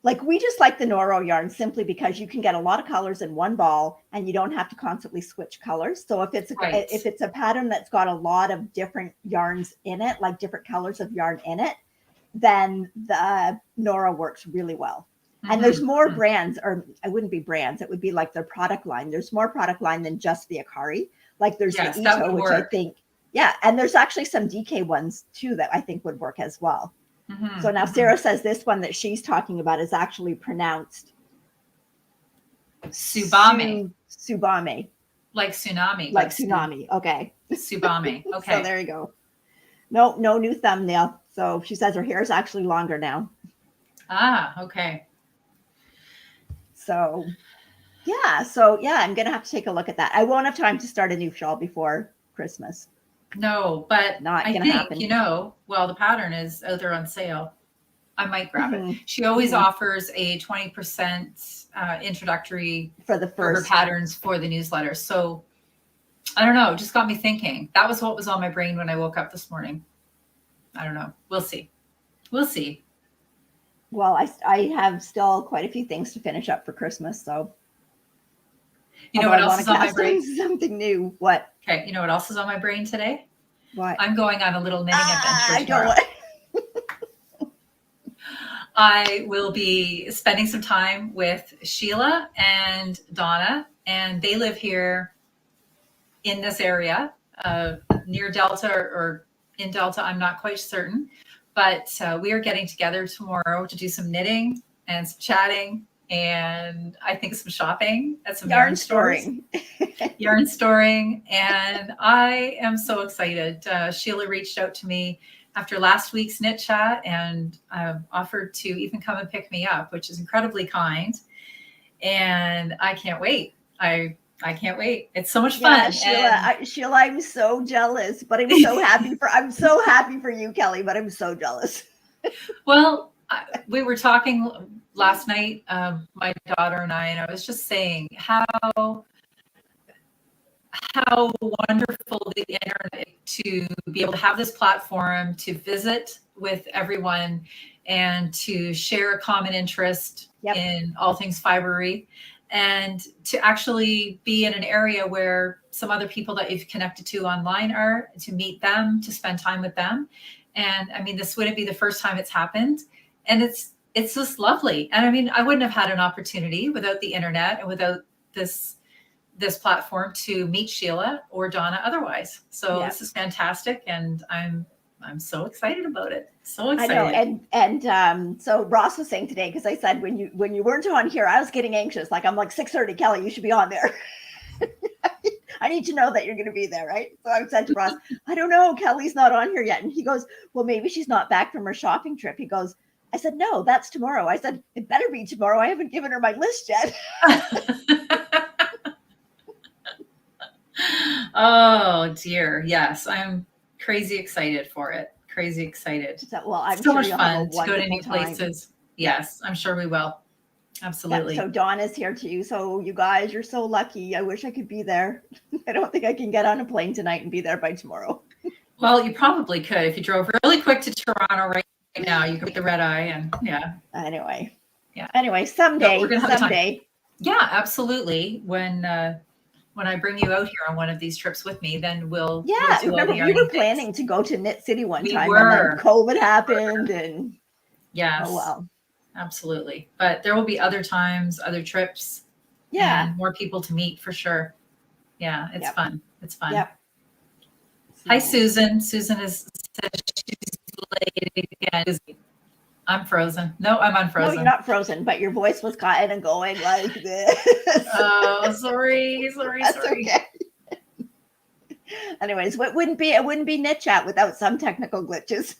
like we just like the Noro yarn simply because you can get a lot of colors in one ball and you don't have to constantly switch colors. So if it's a pattern that's got a lot of different yarns in it, like different colors of yarn in it, then the Noro works really well. And there's more brands, or it wouldn't be brands, it would be like their product line. There's more product line than just the Akari. Like there's the Ito, which I think, and there's actually some DK ones too that I think would work as well. So now Sarah says this one that she's talking about is actually pronounced Subame. Subame. Like tsunami. Like tsunami. Okay. Subame. Okay. So there you go. No new thumbnail. So she says her hair is actually longer now. Ah, okay. So Yeah. So yeah, I'm going to have to take a look at that. I won't have time to start a new shawl before Christmas. No, but Not I going to think, happen. well, the pattern is out there on sale. I might grab it. Mhm. She always Mhm. offers a 20% introductory For the for her first. patterns for the newsletter. So I don't know. It just got me thinking. That was what was on my brain when I woke up this morning. I don't know. We'll see. We'll see. Well, I have still quite a few things to finish up for Christmas. So You know although what I else want is to on my cast brain? on something new. What? Okay. You know what else is on my brain today? What? I'm going on a little knitting adventure I don't tomorrow. want. I will be spending some time with Sheila and Donna, and they live here in this area near Delta or in Delta. I'm not quite certain, but we are getting together tomorrow to do some knitting and some chatting, and I think some shopping at some yarn stores. Storing. Yarn storing, and I am so excited. Sheila reached out to me after last week's knit chat and offered to even come and pick me up, which is incredibly kind. And I can't wait. I can't wait. It's so much fun. Yeah, Sheila, I'm so jealous, but I'm so happy for you, Kelly. But I'm so jealous. Well, we were talking last night, my daughter and I was just saying how wonderful the internet to be able to have this platform to visit with everyone and to share a common interest in all things fibery, and to actually be in an area where some other people that you've connected to online are, to meet them, to spend time with them. And I mean, this wouldn't be the first time it's happened. And it's just lovely. And I mean, I wouldn't have had an opportunity without the internet and without this platform to meet Sheila or Donna otherwise. So this is fantastic, and I'm so excited about it. So excited. I know, and so Ross was saying today, because I said when you weren't on here, I was getting anxious. Like I'm like 6:30, Kelly, you should be on there. I need to know that you're going to be there, right? So I said to Ross, I don't know, Kelly's not on here yet, and he goes, well, maybe she's not back from her shopping trip. He goes, I said, no, that's tomorrow. I said, it better be tomorrow. I haven't given her my list yet. Oh dear, yes, I'm crazy excited for it. Crazy excited. So, well, I'm so sure much you'll fun have a to go to new wonderful time. places. Yes, I'm sure we will. Absolutely. Yeah, so Dawn is here too. So you guys, you're so lucky. I wish I could be there. I don't think I can get on a plane tonight and be there by tomorrow. Well, you probably could if you drove really quick to Toronto right now. You could get the red eye, and Anyway. Yeah. Anyway, someday. No, we're gonna have someday. Yeah, absolutely. When I bring you out here on one of these trips with me, then we'll do remember we were planning to go to Knit City one time, and then COVID happened, and yes, oh well. Absolutely. But there will be other times, other trips, and more people to meet for sure. Yeah, it's fun. It's fun. Yep. Hi, Susan. Susan says she's late again. I'm frozen. No, I'm unfrozen. No, you're not frozen, but your voice was kind of going like this. Oh, sorry. That's okay. Anyways, it wouldn't be Knit Chat without some technical glitches.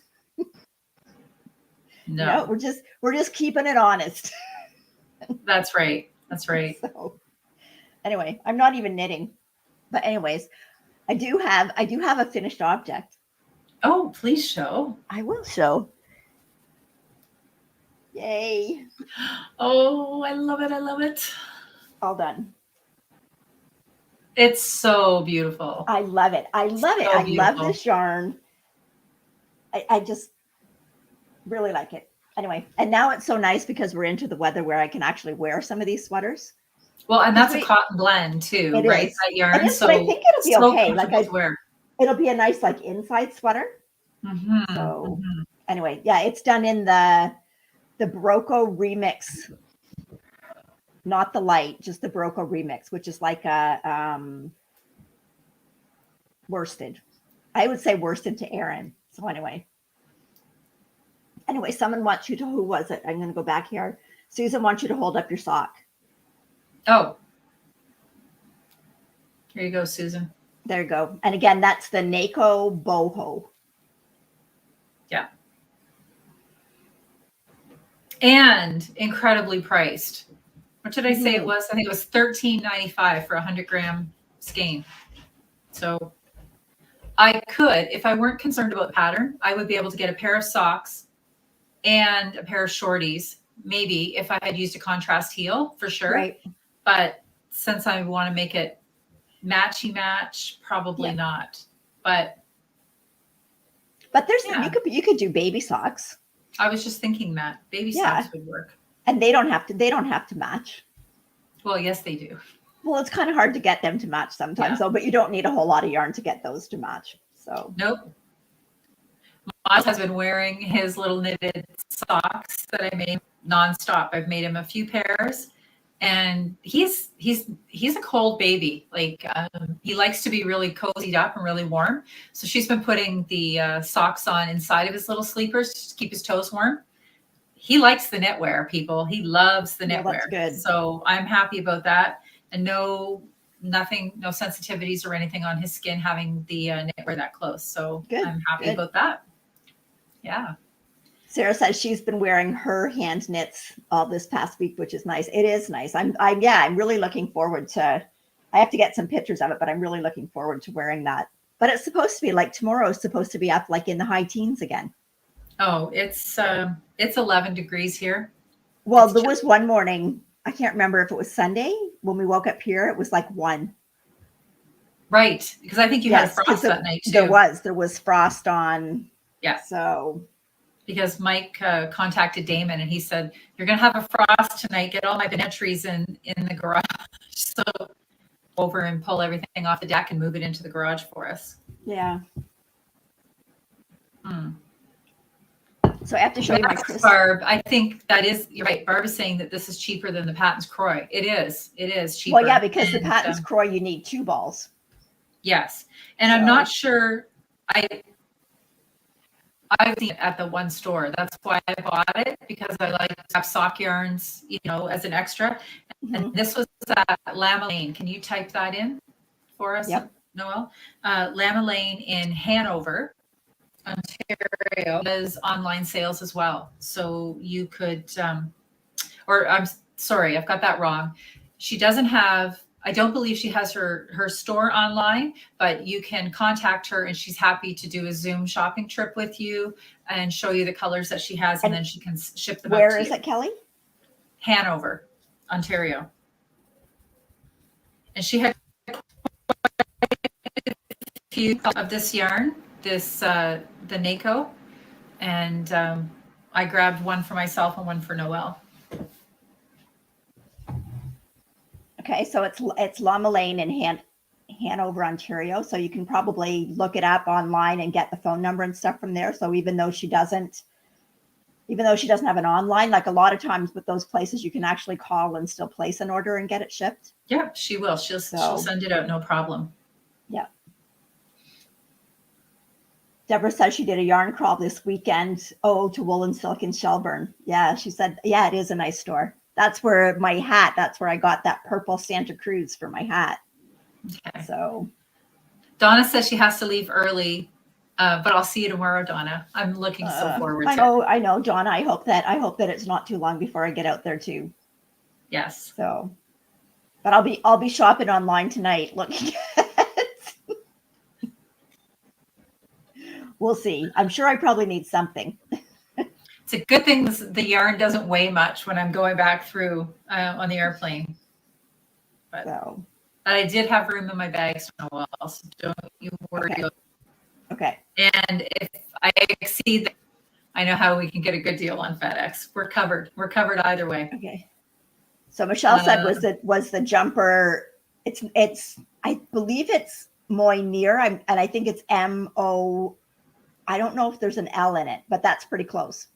No, we're just keeping it honest. That's right. So, anyway, I'm not even knitting, but anyways, I do have a finished object. Oh, please show. I will show. Yay! Oh, I love it. All done. It's so beautiful. I love it. I love this yarn. I just really like it. Anyway, and now it's so nice because we're into the weather where I can actually wear some of these sweaters. Well, and that's a cotton blend too, right? Is. That yarn. So I think it'll be okay. Like wear. It'll be a nice like inside sweater. Mm-hmm. So anyway, yeah, it's done in the Barocco remix, not the light, just the Barocco remix, which is like a worsted. I would say worsted to Erin. So anyway, someone wants you to, who was it? I'm going to go back here. Susan wants you to hold up your sock. Oh, here you go, Susan. There you go. And again, that's the Nako boho. Yeah. And incredibly priced. What did I say it was? I think it was $13.95 for a 100-gram skein. So I could, if I weren't concerned about the pattern, I would be able to get a pair of socks and a pair of shorties, maybe if I had used a contrast heel for sure. Right. But since I want to make it matchy match, probably not. But there's you could do baby socks. I was just thinking that baby socks would work. And they don't have to match. Well, yes, they do. Well, it's kind of hard to get them to match sometimes, though, but you don't need a whole lot of yarn to get those to match. So nope. Miles has been wearing his little knitted socks that I made nonstop. I've made him a few pairs, and he's a cold baby. Like he likes to be really cozied up and really warm. So she's been putting the socks on inside of his little sleepers to keep his toes warm. He likes the knitwear, people. He loves the knitwear. That's good. So I'm happy about that. And no sensitivities or anything on his skin having the knitwear that close. So I'm happy about that. Yeah. Sarah says she's been wearing her hand knits all this past week, which is nice. It is nice. I'm really looking forward to, I have to get some pictures of it, but I'm really looking forward to wearing that. But it's supposed to be like tomorrow is supposed to be up like in the high teens again. Oh, it's 11 degrees here. Well, there was one morning, I can't remember if it was Sunday when we woke up here, it was like 1. Right. Because I think you had frost that night too. There was frost on. Yeah. So. Because Mike contacted Damon and he said, you're going to have a frost tonight. Get all my banana trees in the garage. So over and pull everything off the deck and move it into the garage for us. Yeah. So I have to show you my Christmas. Barb, I think that is, you're right. Barb is saying that this is cheaper than the Patton's Croy. It is cheaper. Well, yeah, because the Patton's Croy, you need 2 balls. Yes. And I'm not sure, I've seen it at the one store. That's why I bought it, because I like to have sock yarns, as an extra. And this was at Llama Lane. Can you type that in for us, Noelle? Llama Lane in Hanover, Ontario, does online sales as well. So you could, or I'm sorry, I've got that wrong. She doesn't have, I don't believe she has her store online, but you can contact her and she's happy to do a Zoom shopping trip with you and show you the colors that she has, and then she can ship them out to you. Where is it, Kelly? Hanover, Ontario. And she had a few of this yarn, the NACO, and I grabbed one for myself and one for Noelle. Okay, so it's Llama Lane in Hanover, Ontario. So you can probably look it up online and get the phone number and stuff from there. So even though she doesn't have an online, like a lot of times with those places, you can actually call and still place an order and get it shipped. Yeah, she will. She'll send it out, no problem. Yeah. Deborah says she did a yarn crawl this weekend. To Wool and Silk in Shelburne. Yeah, she said, yeah, it is a nice store. That's where that's where I got that purple Santa Cruz for my hat. Okay. So Donna says she has to leave early, but I'll see you tomorrow, Donna. I'm looking so forward to it. I know, Donna. I hope that it's not too long before I get out there too. Yes. So, but I'll be shopping online tonight looking at it. We'll see. I'm sure I probably need something. It's a good thing the yarn doesn't weigh much when I'm going back through on the airplane. But I did have room in my bags for Noelle, so don't you worry. Okay. And if I exceed that, I know how we can get a good deal on FedEx. We're covered. We're covered either way. Okay. So Michelle said was the jumper. It's I believe it's Moynier, and I think it's MO. I don't know if there's an L in it, but that's pretty close.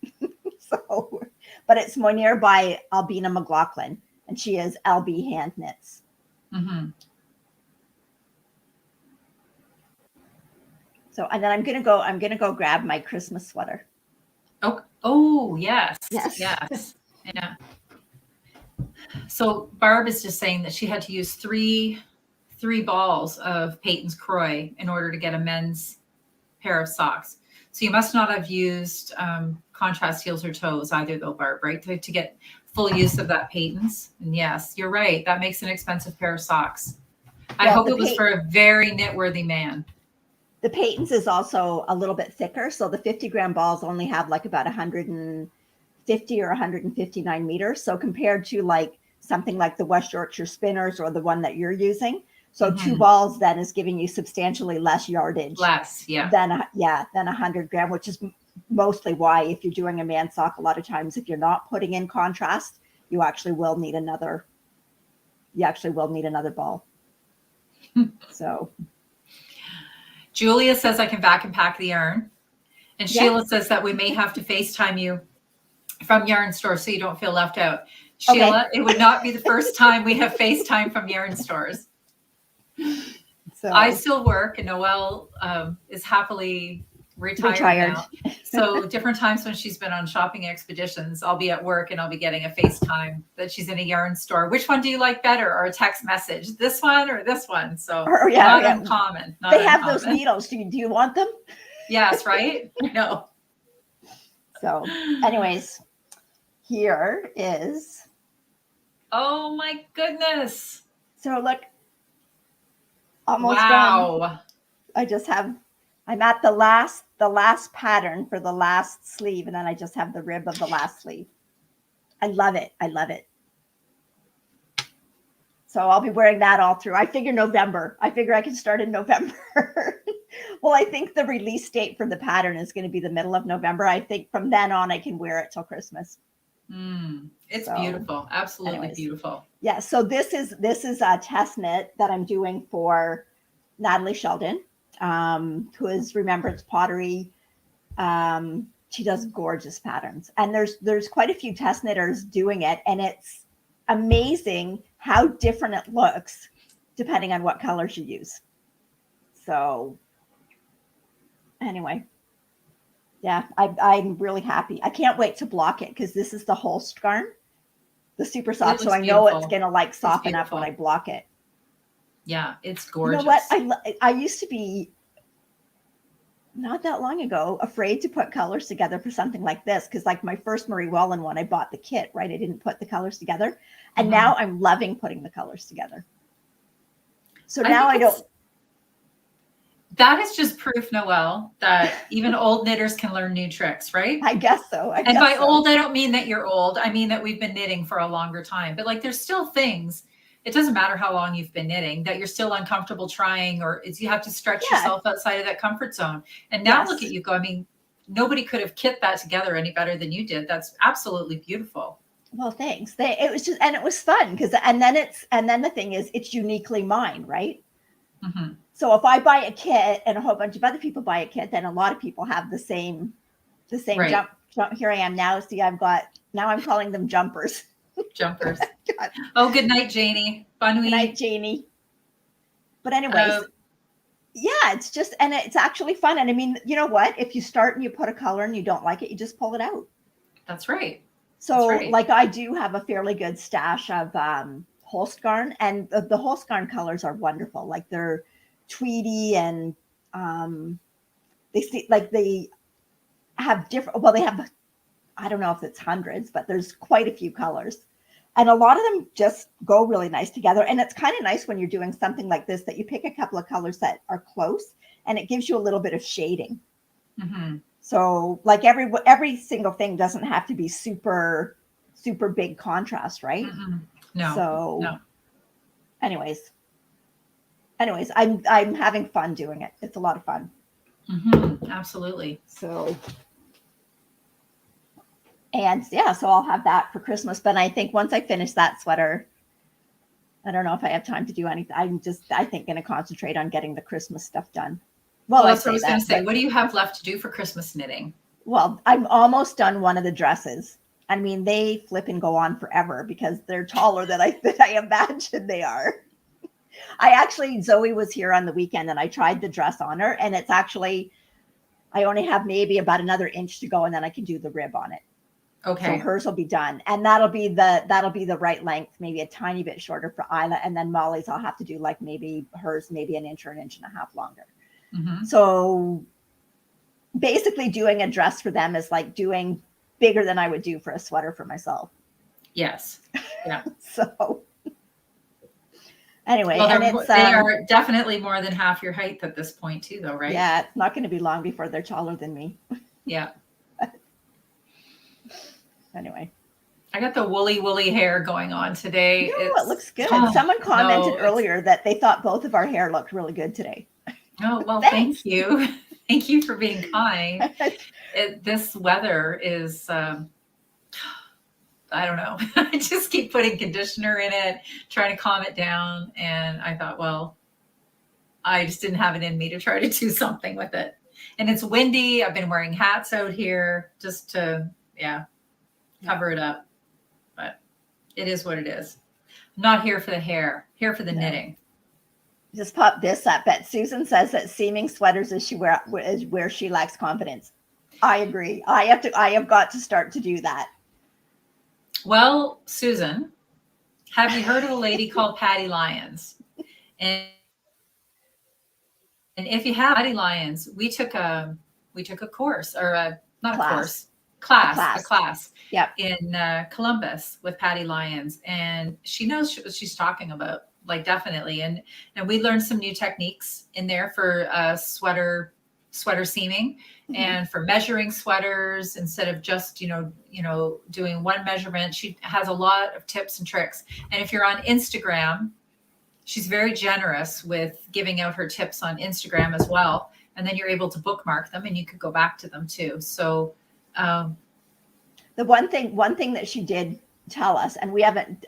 So, but it's Moynier by Albina McLaughlin, and she is LB Hand Knits. Mm-hmm. So, and then I'm gonna go grab my Christmas sweater. Oh yes. Yeah. So Barb is just saying that she had to use three balls of Peyton's Croy in order to get a men's pair of socks. So you must not have used contrast heels or toes either, though, Barb, right? To get full use of that Peyton's. And yes, you're right. That makes an expensive pair of socks. I Well, hope the it was for a very knit-worthy man. The Peyton's is also a little bit thicker. So the 50-gram balls only have like about 150 or 159 meters. So compared to like something like the West Yorkshire Spinners or the one that you're using. So two balls then is giving you substantially less yardage. Less, yeah. Than 100 gram, which is mostly why if you're doing a man sock, a lot of times if you're not putting in contrast, you actually will need another ball. So Julia says I can vacuum pack the yarn. And Sheila says that we may have to FaceTime you from yarn stores so you don't feel left out. Sheila, it would not be the first time we have FaceTime from yarn stores. So I still work, and Noelle is happily retired now. So different times when she's been on shopping expeditions, I'll be at work and I'll be getting a FaceTime that she's in a yarn store. Which one do you like better? Or a text message, this one or this one? So not uncommon. They have those needles. Do you want them? Yes, right? No. So anyways, here is. Oh my goodness. So look. Almost wow. done. I'm at the last pattern for the last sleeve, and then I just have the rib of the last sleeve. I love it. So I'll be wearing that all through. I figure November. I figure I can start in November. Well, I think the release date for the pattern is going to be the middle of November. I think from then on I can wear it till Christmas. It's beautiful. Absolutely beautiful. Yeah. So this is a test knit that I'm doing for Natalie Sheldon, who is Remembrance Pottery. She does gorgeous patterns, and there's quite a few test knitters doing it, and it's amazing how different it looks depending on what colors you use. So anyway, yeah, I'm really happy. I can't wait to block it because this is the Holst yarn, the super soft. So I know it's going to like soften up when I block it. Yeah, it's gorgeous. You know what? I used to be not that long ago afraid to put colors together for something like this because like my first Marie Wellen one, I bought the kit, right? I didn't put the colors together. And now I'm loving putting the colors together. So now I don't. That is just proof, Noelle, that even old knitters can learn new tricks, right? I guess so. And by old, I don't mean that you're old. I mean that we've been knitting for a longer time. But like there's still things, it doesn't matter how long you've been knitting, that you're still uncomfortable trying, or you have to stretch yourself outside of that comfort zone. And now look at you go. I mean, nobody could have kit that together any better than you did. That's absolutely beautiful. Well, thanks. It was just, and it was fun because, and then the thing is, it's uniquely mine, right? Mm-hmm. So if I buy a kit and a whole bunch of other people buy a kit, then a lot of people have the same jump. Here I am now. See, now I'm calling them jumpers. Jumpers. Oh, good night, Janie. Bonne nuit. Good night, Janie. But anyways, yeah, it's just, and it's actually fun. And I mean, you know what? If you start and you put a color and you don't like it, you just pull it out. That's right. So like I do have a fairly good stash of Holst yarn, and the Holst yarn colors are wonderful. Like they're tweedy and they have different, well, they have, I don't know if it's hundreds, but there's quite a few colors. And a lot of them just go really nice together. And it's kind of nice when you're doing something like this, that you pick a couple of colors that are close and it gives you a little bit of shading. Mm-hmm. So like every single thing doesn't have to be super, super big contrast, right? Mm-hmm. No. So no. Anyways, I'm having fun doing it. It's a lot of fun. Mm-hmm. Absolutely. So, and yeah, so I'll have that for Christmas. But I think once I finish that sweater, I don't know if I have time to do anything. I think going to concentrate on getting the Christmas stuff done. Well, that's what I was going to say. What do you have left to do for Christmas knitting? Well, I'm almost done one of the dresses. I mean, they flip and go on forever because they're taller than I imagine they are. Zoe was here on the weekend and I tried the dress on her, and it's actually, I only have maybe about another inch to go and then I can do the rib on it. Okay. So hers will be done. And that'll be the right length, maybe a tiny bit shorter for Isla. And then Molly's, I'll have to do like maybe hers, maybe an inch or an inch and a half longer. Mm-hmm. So basically doing a dress for them is like doing bigger than I would do for a sweater for myself. Yes. Yeah. So anyway, Well, and it's they are definitely more than half your height at this point too, though, right? yeah, it's not going to be long before they're taller than me. Yeah. Anyway. I got the woolly hair going on today. No, it looks good. Oh, Someone commented no, earlier that they thought both of our hair looked really good today. Oh, well, Thanks. thank you. Thank you for being kind. This weather is, I don't know. I just keep putting conditioner in it, trying to calm it down. And I thought, well, I just didn't have it in me to try to do something with it. And it's windy. I've been wearing hats out here just to, cover it up. But it is what it is. I'm not here for the hair, here for the knitting. Just pop this up. But Susan says that seaming sweaters is where she lacks confidence. I agree. I have got to start to do that. Well, Susan, have you heard of a lady called Patty Lyons? And if you have Patty Lyons, we took a course, or a class Yep. in Columbus with Patty Lyons, and she knows what she's talking about, like, definitely. And we learned some new techniques in there for sweater seaming, and for measuring sweaters instead of just doing one measurement. She has a lot of tips and tricks, and if you're on Instagram, she's very generous with giving out her tips on Instagram as well. And then you're able to bookmark them and you could go back to them too. So the one thing that she did tell us, and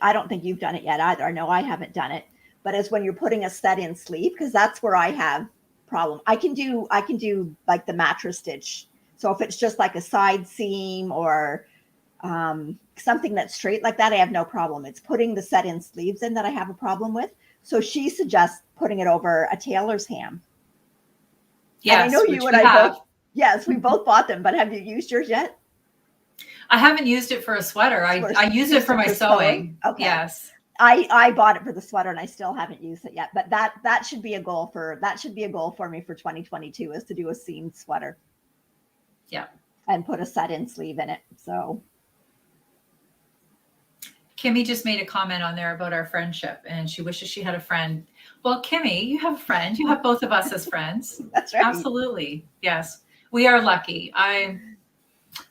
I don't think you've done it yet either. I know I haven't done it, but is when you're putting a set-in sleeve, because that's where I have problem. I can do like the mattress stitch. So if it's just like a side seam or something that's straight like that, I have no problem. It's putting the set-in sleeves in that I have a problem with. So she suggests putting it over a tailor's ham. yes, and I know you and I have. both. Yes, we both bought them, but have you used yours yet? I haven't used it for a sweater. I use it for my sewing. Okay. Yes. I bought it for the sweater and I still haven't used it yet. But that should be a goal for me for 2022, is to do a seamed sweater. Yeah. And put a set-in sleeve in it. So Kimmy just made a comment on there about our friendship, and she wishes she had a friend. Well, Kimmy, you have a friend. You have both of us as friends. That's right. Absolutely. Yes. We are lucky. I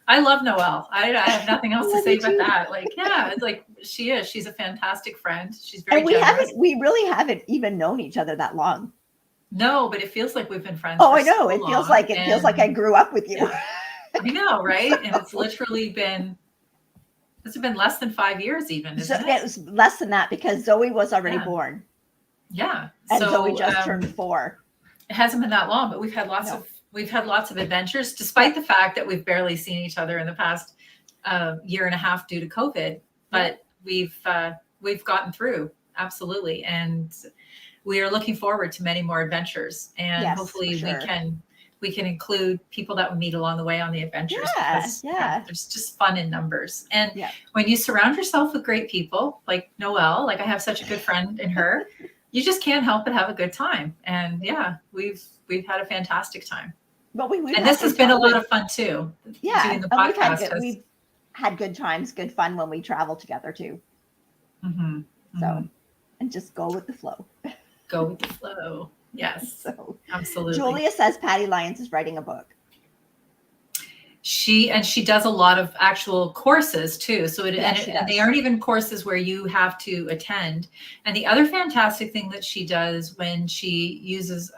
love Noelle. I have nothing else to say about that. Like, yeah, it's like she's a fantastic friend. She's very generous. We really haven't even known each other that long. No, but it feels like we've been friends. Oh, I know. It feels like I grew up with you. Yeah. I know, right? And it's literally been less than 5 years even, isn't it? It was less than that because Zoe was already born. Yeah. And Zoe just turned 4. It hasn't been that long, but we've had lots of adventures, despite the fact that we've barely seen each other in the past year and a half due to COVID. But we've gotten through, absolutely, and we are looking forward to many more adventures. And hopefully we can include people that we meet along the way on the adventures. Because there's just fun in numbers. And when you surround yourself with great people like Noelle, like I have such a good friend in her, you just can't help but have a good time. And we've had a fantastic time. But and this has been a lot of fun too. Doing the podcast. We've had good times, good fun when we travel together too. Mm-hmm. So, and just go with the flow. Go with the flow. Yes. So, absolutely. Julia says Patty Lyons is writing a book. She does a lot of actual courses too. So and they aren't even courses where you have to attend. And the other fantastic thing that she does when she uses,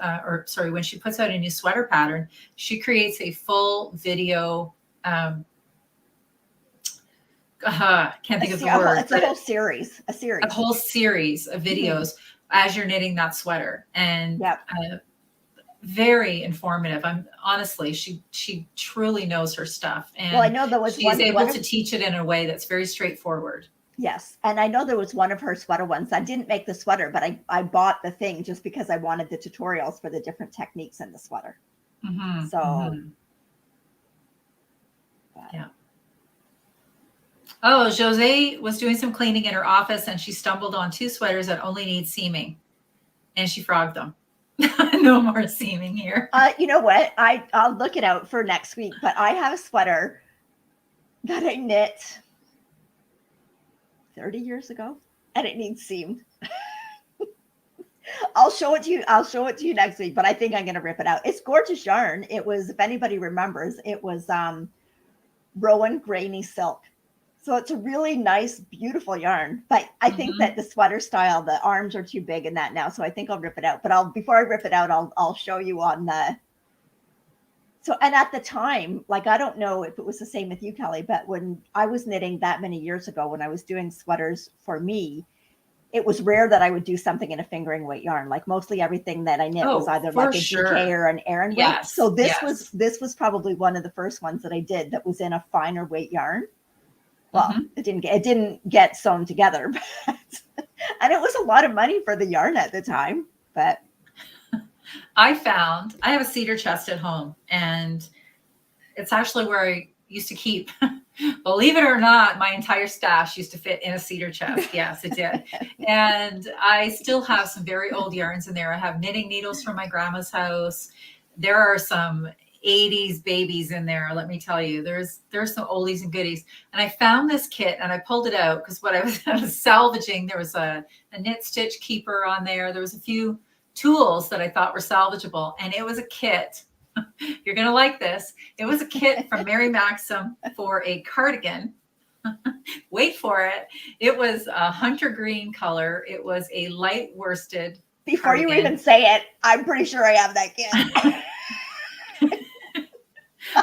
when she puts out a new sweater pattern, she creates a full video. Can't think of the word. It's a whole series. A whole series of videos as you're knitting that sweater. And very informative. Honestly, she truly knows her stuff. And I know she's able to teach it in a way that's very straightforward. Yes. And I know there was one of her sweater ones. I didn't make the sweater, but I bought the thing just because I wanted the tutorials for the different techniques in the sweater. Mm-hmm. So yeah. Oh, Jose was doing some cleaning in her office and she stumbled on 2 sweaters that only need seaming, and she frogged them. No more seaming here. You know what? I'll look it out for next week, but I have a sweater that I knit 30 years ago, and it needs seamed. I'll show it to you. I'll show it to you next week, but I think I'm going to rip it out. It's gorgeous yarn. It was, if anybody remembers, it was Rowan Grainy Silk. So it's a really nice, beautiful yarn. But I think that the sweater style, the arms are too big in that now. So I think I'll rip it out. But before I rip it out, I'll show you on the. So, and at the time, like, I don't know if it was the same with you, Kelly, but when I was knitting that many years ago, when I was doing sweaters for me, it was rare that I would do something in a fingering weight yarn. Like mostly everything that I knit was either like a DK or an Aran weight. Yes. So this was probably one of the first ones that I did that was in a finer weight yarn. Well, it didn't get sewn together, but, and it was a lot of money for the yarn at the time. But I have a cedar chest at home, and it's actually where I used to keep, believe it or not, my entire stash used to fit in a cedar chest. Yes, it did. And I still have some very old yarns in there. I have knitting needles from my grandma's house. There are some 80s babies in there. Let me tell you, there's some oldies and goodies. And I found this kit and I pulled it out because what I was salvaging, there was a knit stitch keeper on there. There was a few tools that I thought were salvageable. And it was a kit. You're going to like this. It was a kit from Mary Maxim for a cardigan. Wait for it. It was a hunter green color. It was a light worsted. Before cardigan. You even say it, I'm pretty sure I have that kit.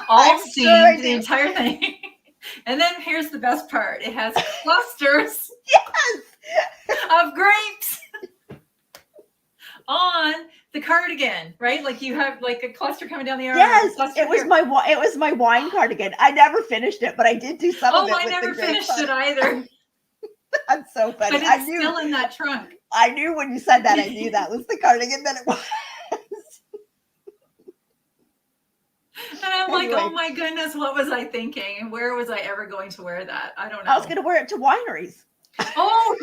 All seamed, the entire thing. And then here's the best part. It has clusters of grapes on the cardigan, right? Like you have like a cluster coming down the arm. Yes, it was my wine cardigan. I never finished it, but I did do some of it. Oh, I never finished it either. That's so funny. But it's still in that trunk. I knew when you said that, I knew that was the cardigan that it was. And I'm like, oh my goodness, what was I thinking? And where was I ever going to wear that? I don't know. I was going to wear it to wineries. Oh,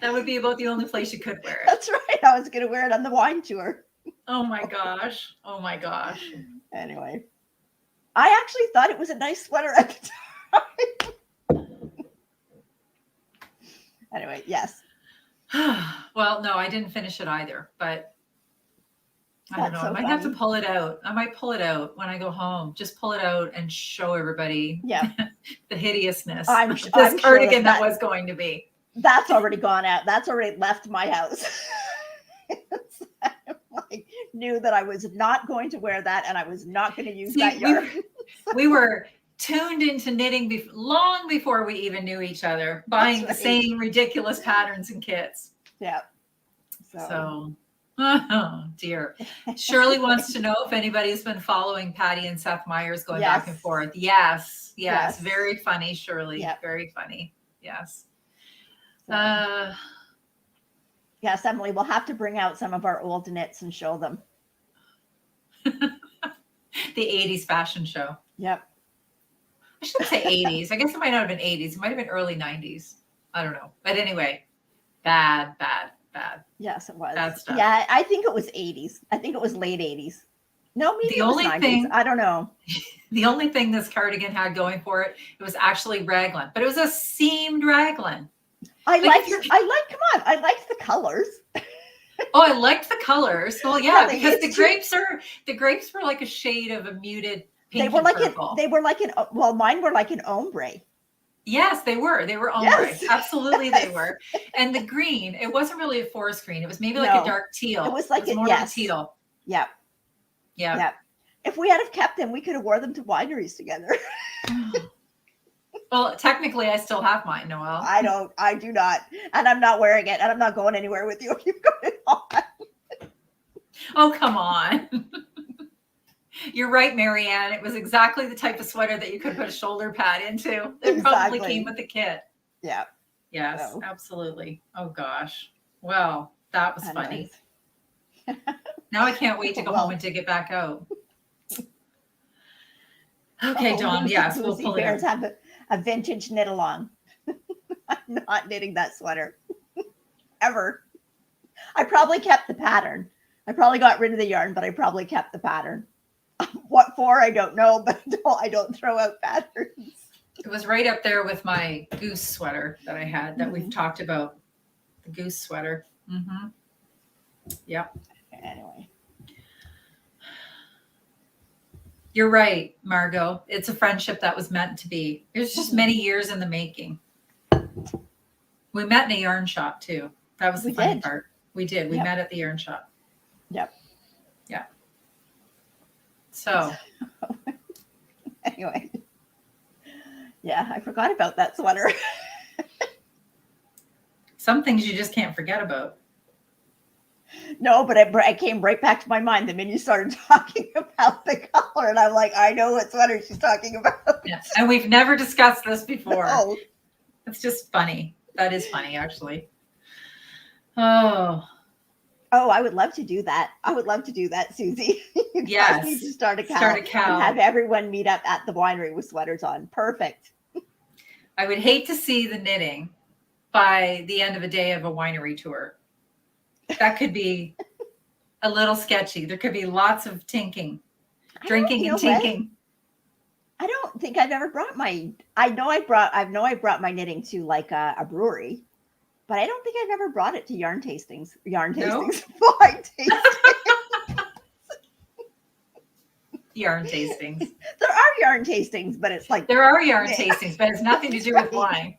that would be about the only place you could wear it. That's right. I was going to wear it on the wine tour. Oh my gosh. Oh my gosh. Anyway, I actually thought it was a nice sweater at the time. Anyway, yes. Well, no, I didn't finish it either, but I don't know. I might have to pull it out. I might pull it out when I go home. Just pull it out and show everybody the hideousness of this cardigan that was going to be. That's already gone out. That's already left my house. I knew that I was not going to wear that and I was not going to use that yarn. We were tuned into knitting long before we even knew each other, buying the same ridiculous patterns and kits. Yeah. So oh dear. Shirley wants to know if anybody's been following Patty and Seth Meyers going back and forth. Yes. Very funny, Shirley. Very funny. Yes. Yes, Emily, we'll have to bring out some of our old knits and show them. The 80s fashion show. Yep. I shouldn't say 80s. I guess it might not have been 80s. It might have been early 90s. I don't know. But anyway, bad. Yes, it was. Bad stuff. Yeah, I think it was 80s. I think it was late 80s. No, maybe it was 90s. I don't know. The only thing this cardigan had going for it, it was actually raglan. But it was a seamed raglan. I liked the colors. Oh, I liked the colors. Well, yeah, because the grapes were like a shade of a muted pink. Well, mine were like an ombre. Yes, they were. They were ombre. Yes. Absolutely, they were. And the green, it wasn't really a forest green. It was maybe like a dark teal. It was like more of a teal. Yeah. If we had have kept them, we could have wore them to wineries together. Well, technically, I still have mine, Noelle. I do not. And I'm not wearing it. And I'm not going anywhere with you if you've got it on. Oh, come on. You're right, Marianne. It was exactly the type of sweater that you could put a shoulder pad into. It probably came with the kit. Yeah. Yes, absolutely. Oh, gosh. Well, that was funny. Now I can't wait to go home and dig it back out. Okay, Dawn. Yes, we'll pull it out. Have a vintage knit along. I'm not knitting that sweater ever. I probably kept the pattern. I probably got rid of the yarn, but I probably kept the pattern. What for? I don't know, but I don't throw out patterns. It was right up there with my goose sweater that I had that we've talked about. The goose sweater. Mm-hmm. Yep. Anyway. You're right, Margot. It's a friendship that was meant to be. It was just many years in the making. We met in a yarn shop too. That was the funny part. We did. We met at the yarn shop. Yep. Yeah. So. Anyway. Yeah, I forgot about that sweater. Some things you just can't forget about. No, but it came right back to my mind the minute you started talking about the color. And I'm like, I know what sweater she's talking about. Yeah. And we've never discussed this before. No. It's just funny. That is funny, actually. Oh, I would love to do that. I would love to do that, Susie. You guys need to start a cow. Start a cow. And have everyone meet up at the winery with sweaters on. Perfect. I would hate to see the knitting by the end of a day of a winery tour. That could be a little sketchy. There could be lots of tinking, drinking and tinking. I don't think I've ever brought my, I know I brought my knitting to like a brewery, but I don't think I've ever brought it to yarn tastings. Wine tastings. Yarn tastings. There are yarn tastings, but it's like. There are yarn tastings, but it's nothing to do with wine.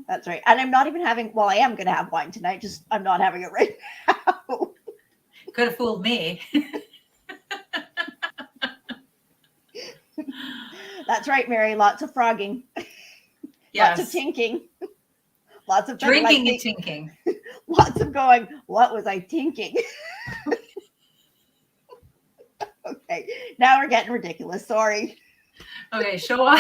That's right. And I'm not even having, well, I am going to have wine tonight. Just, I'm not having it right now. Could have fooled me. That's right, Mary. Lots of frogging. Yes. Lots of tinking. Lots of drinking and tinking. Lots of going, what was I tinking? Okay. Now we're getting ridiculous. Sorry. Okay. Show on.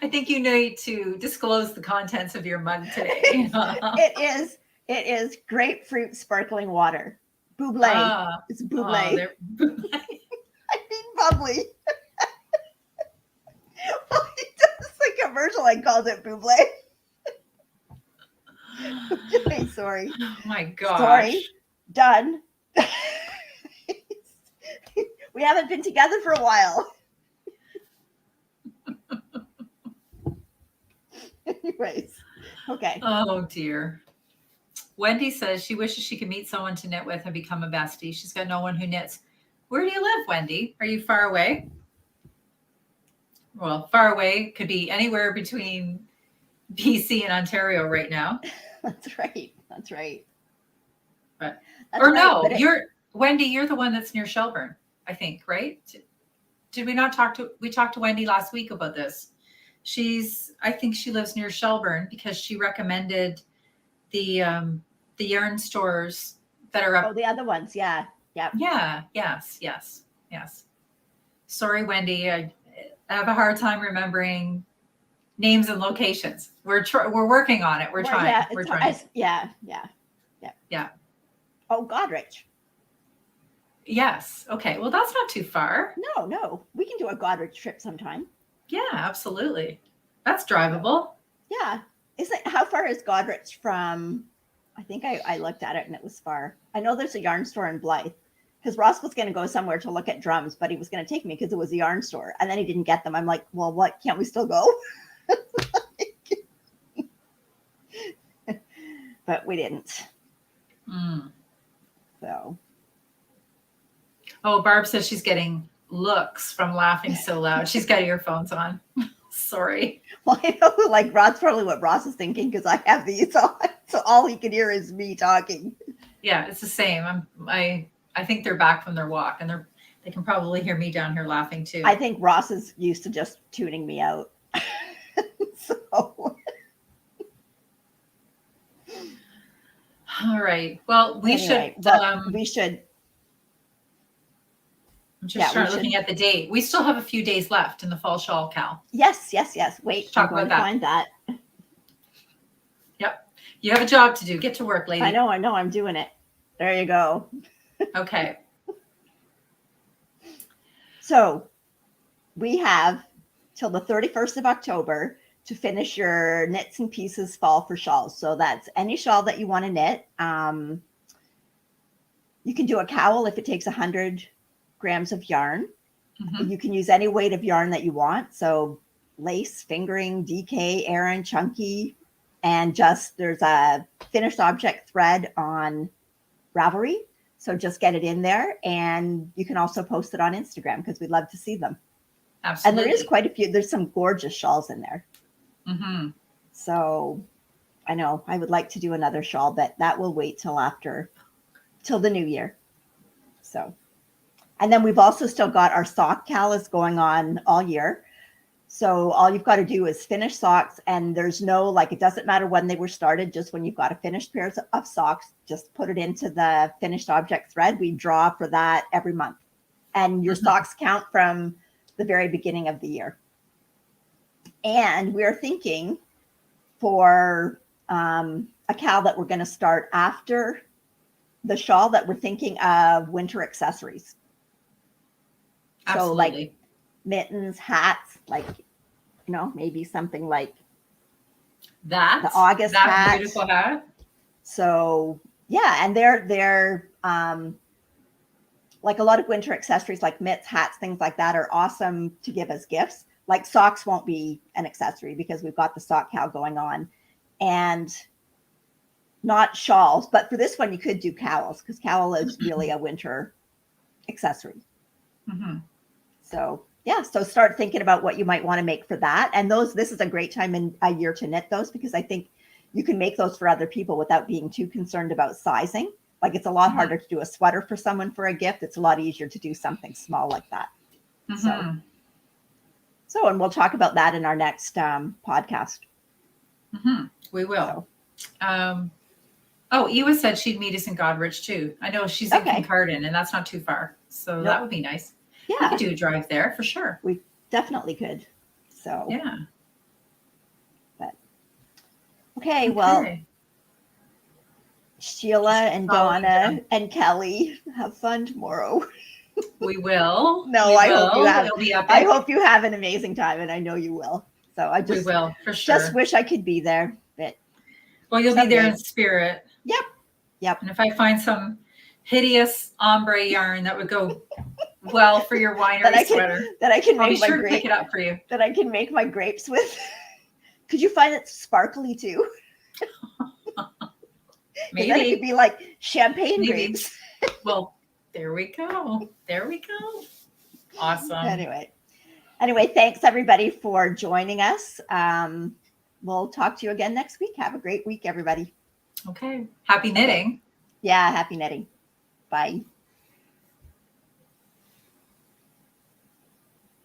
I think you need to disclose the contents of your mug today. It is grapefruit sparkling water. Bubbly. It's bubbly. I mean bubbly. Well, he does the commercial and calls it bubbly. Okay, sorry. Oh my gosh. Sorry. Done. We haven't been together for a while. Anyways, okay. Oh dear. Wendy says she wishes she could meet someone to knit with and become a bestie. She's got no one who knits. Where do you live, Wendy? Are you far away? Well, far away could be anywhere between BC and Ontario right now. That's right. That's right. But That's or right, no, but Wendy, you're the one that's near Shelburne, I think, right? Did we not we talked to Wendy last week about this. I think she lives near Shelburne because she recommended the yarn stores that are up. Oh, the other ones. Yeah. Yep. Yeah. Yes. Sorry, Wendy. I have a hard time remembering names and locations. We're working on it. We're trying. Yeah, we're trying. Yeah. Oh, Godrich. Yes. Okay. Well, that's not too far. No. We can do a Godrich trip sometime. Yeah, absolutely. That's drivable. Yeah. How far is Godrich from? I think I looked at it and it was far. I know there's a yarn store in Blythe because Ross was going to go somewhere to look at drums, but he was going to take me because it was a yarn store, and then he didn't get them. I'm like, well, what? Can't we still go? But we didn't. So. Oh, Barb says she's getting looks from laughing so loud. She's got earphones on. Sorry. Well, I know, like, Rod's probably what Ross is thinking because I have these on, so all he can hear is me talking. Yeah, it's the same. I think they're back from their walk, and they can probably hear me down here laughing too. I think Ross is used to just tuning me out. So. All right. Well, we should. I'm just looking at the date. We still have a few days left in the fall shawl, Cal. Yes. Wait, talk about that. Find that. Yep. You have a job to do. Get to work, lady. I know. I'm doing it. There you go. Okay. So we have till the 31st of October to finish your knits and pieces fall for shawls. So that's any shawl that you want to knit. You can do a cowl if it takes 100 grams of yarn. Mhm. You can use any weight of yarn that you want. So lace, fingering, DK, Aran, chunky, and just there's a finished object thread on Ravelry. So just get it in there, and you can also post it on Instagram because we'd love to see them. Absolutely. And there is quite a few. There's some gorgeous shawls in there. Mm-hmm. So I know I would like to do another shawl, but that will wait till the new year. So, and then we've also still got our sock callas going on all year. So all you've got to do is finish socks, and there's no, like, it doesn't matter when they were started, just when you've got a finished pair of socks, just put it into the finished object thread. We draw for that every month. And your socks count from the very beginning of the year. And we're thinking for a cowl that we're going to start after the shawl, that we're thinking of winter accessories. Absolutely. So like mittens, hats, like, you know, maybe something like that the August hat. Beautiful hat. So yeah, and they're like a lot of winter accessories like mitts, hats, things like that are awesome to give as gifts. Like socks won't be an accessory because we've got the sock cowl going on, and not shawls. But for this one, you could do cowls because cowl is really a winter accessory. Mm-hmm. So yeah, so start thinking about what you might want to make for that. And this is a great time in a year to knit those, because I think you can make those for other people without being too concerned about sizing. Like it's a lot harder to do a sweater for someone for a gift. It's a lot easier to do something small like that. Mm-hmm. So, and we'll talk about that in our next podcast. Mm-hmm. We will. Ewa said she'd meet us in Godrich too. I know she's in Kincardine, and that's not too far. So that would be nice. Yeah. We could do a drive there for sure. We definitely could. So yeah. But okay, well, Sheila and Donna and Kelly, have fun tomorrow. We will. No, I hope you have an amazing time, and I know you will. So we will for sure. Just wish I could be there, but you'll be there in spirit. Yep. And if I find some hideous ombre yarn that would go well for your winery sweater, that I can I'll make be sure to pick it up for you. That I can make my grapes with. Could you find it sparkly too? Maybe then it could be like champagne grapes. Well, there we go. Awesome. Anyway, thanks everybody for joining us. We'll talk to you again next week. Have a great week, everybody. Okay. Happy knitting. Yeah, happy knitting. Bye.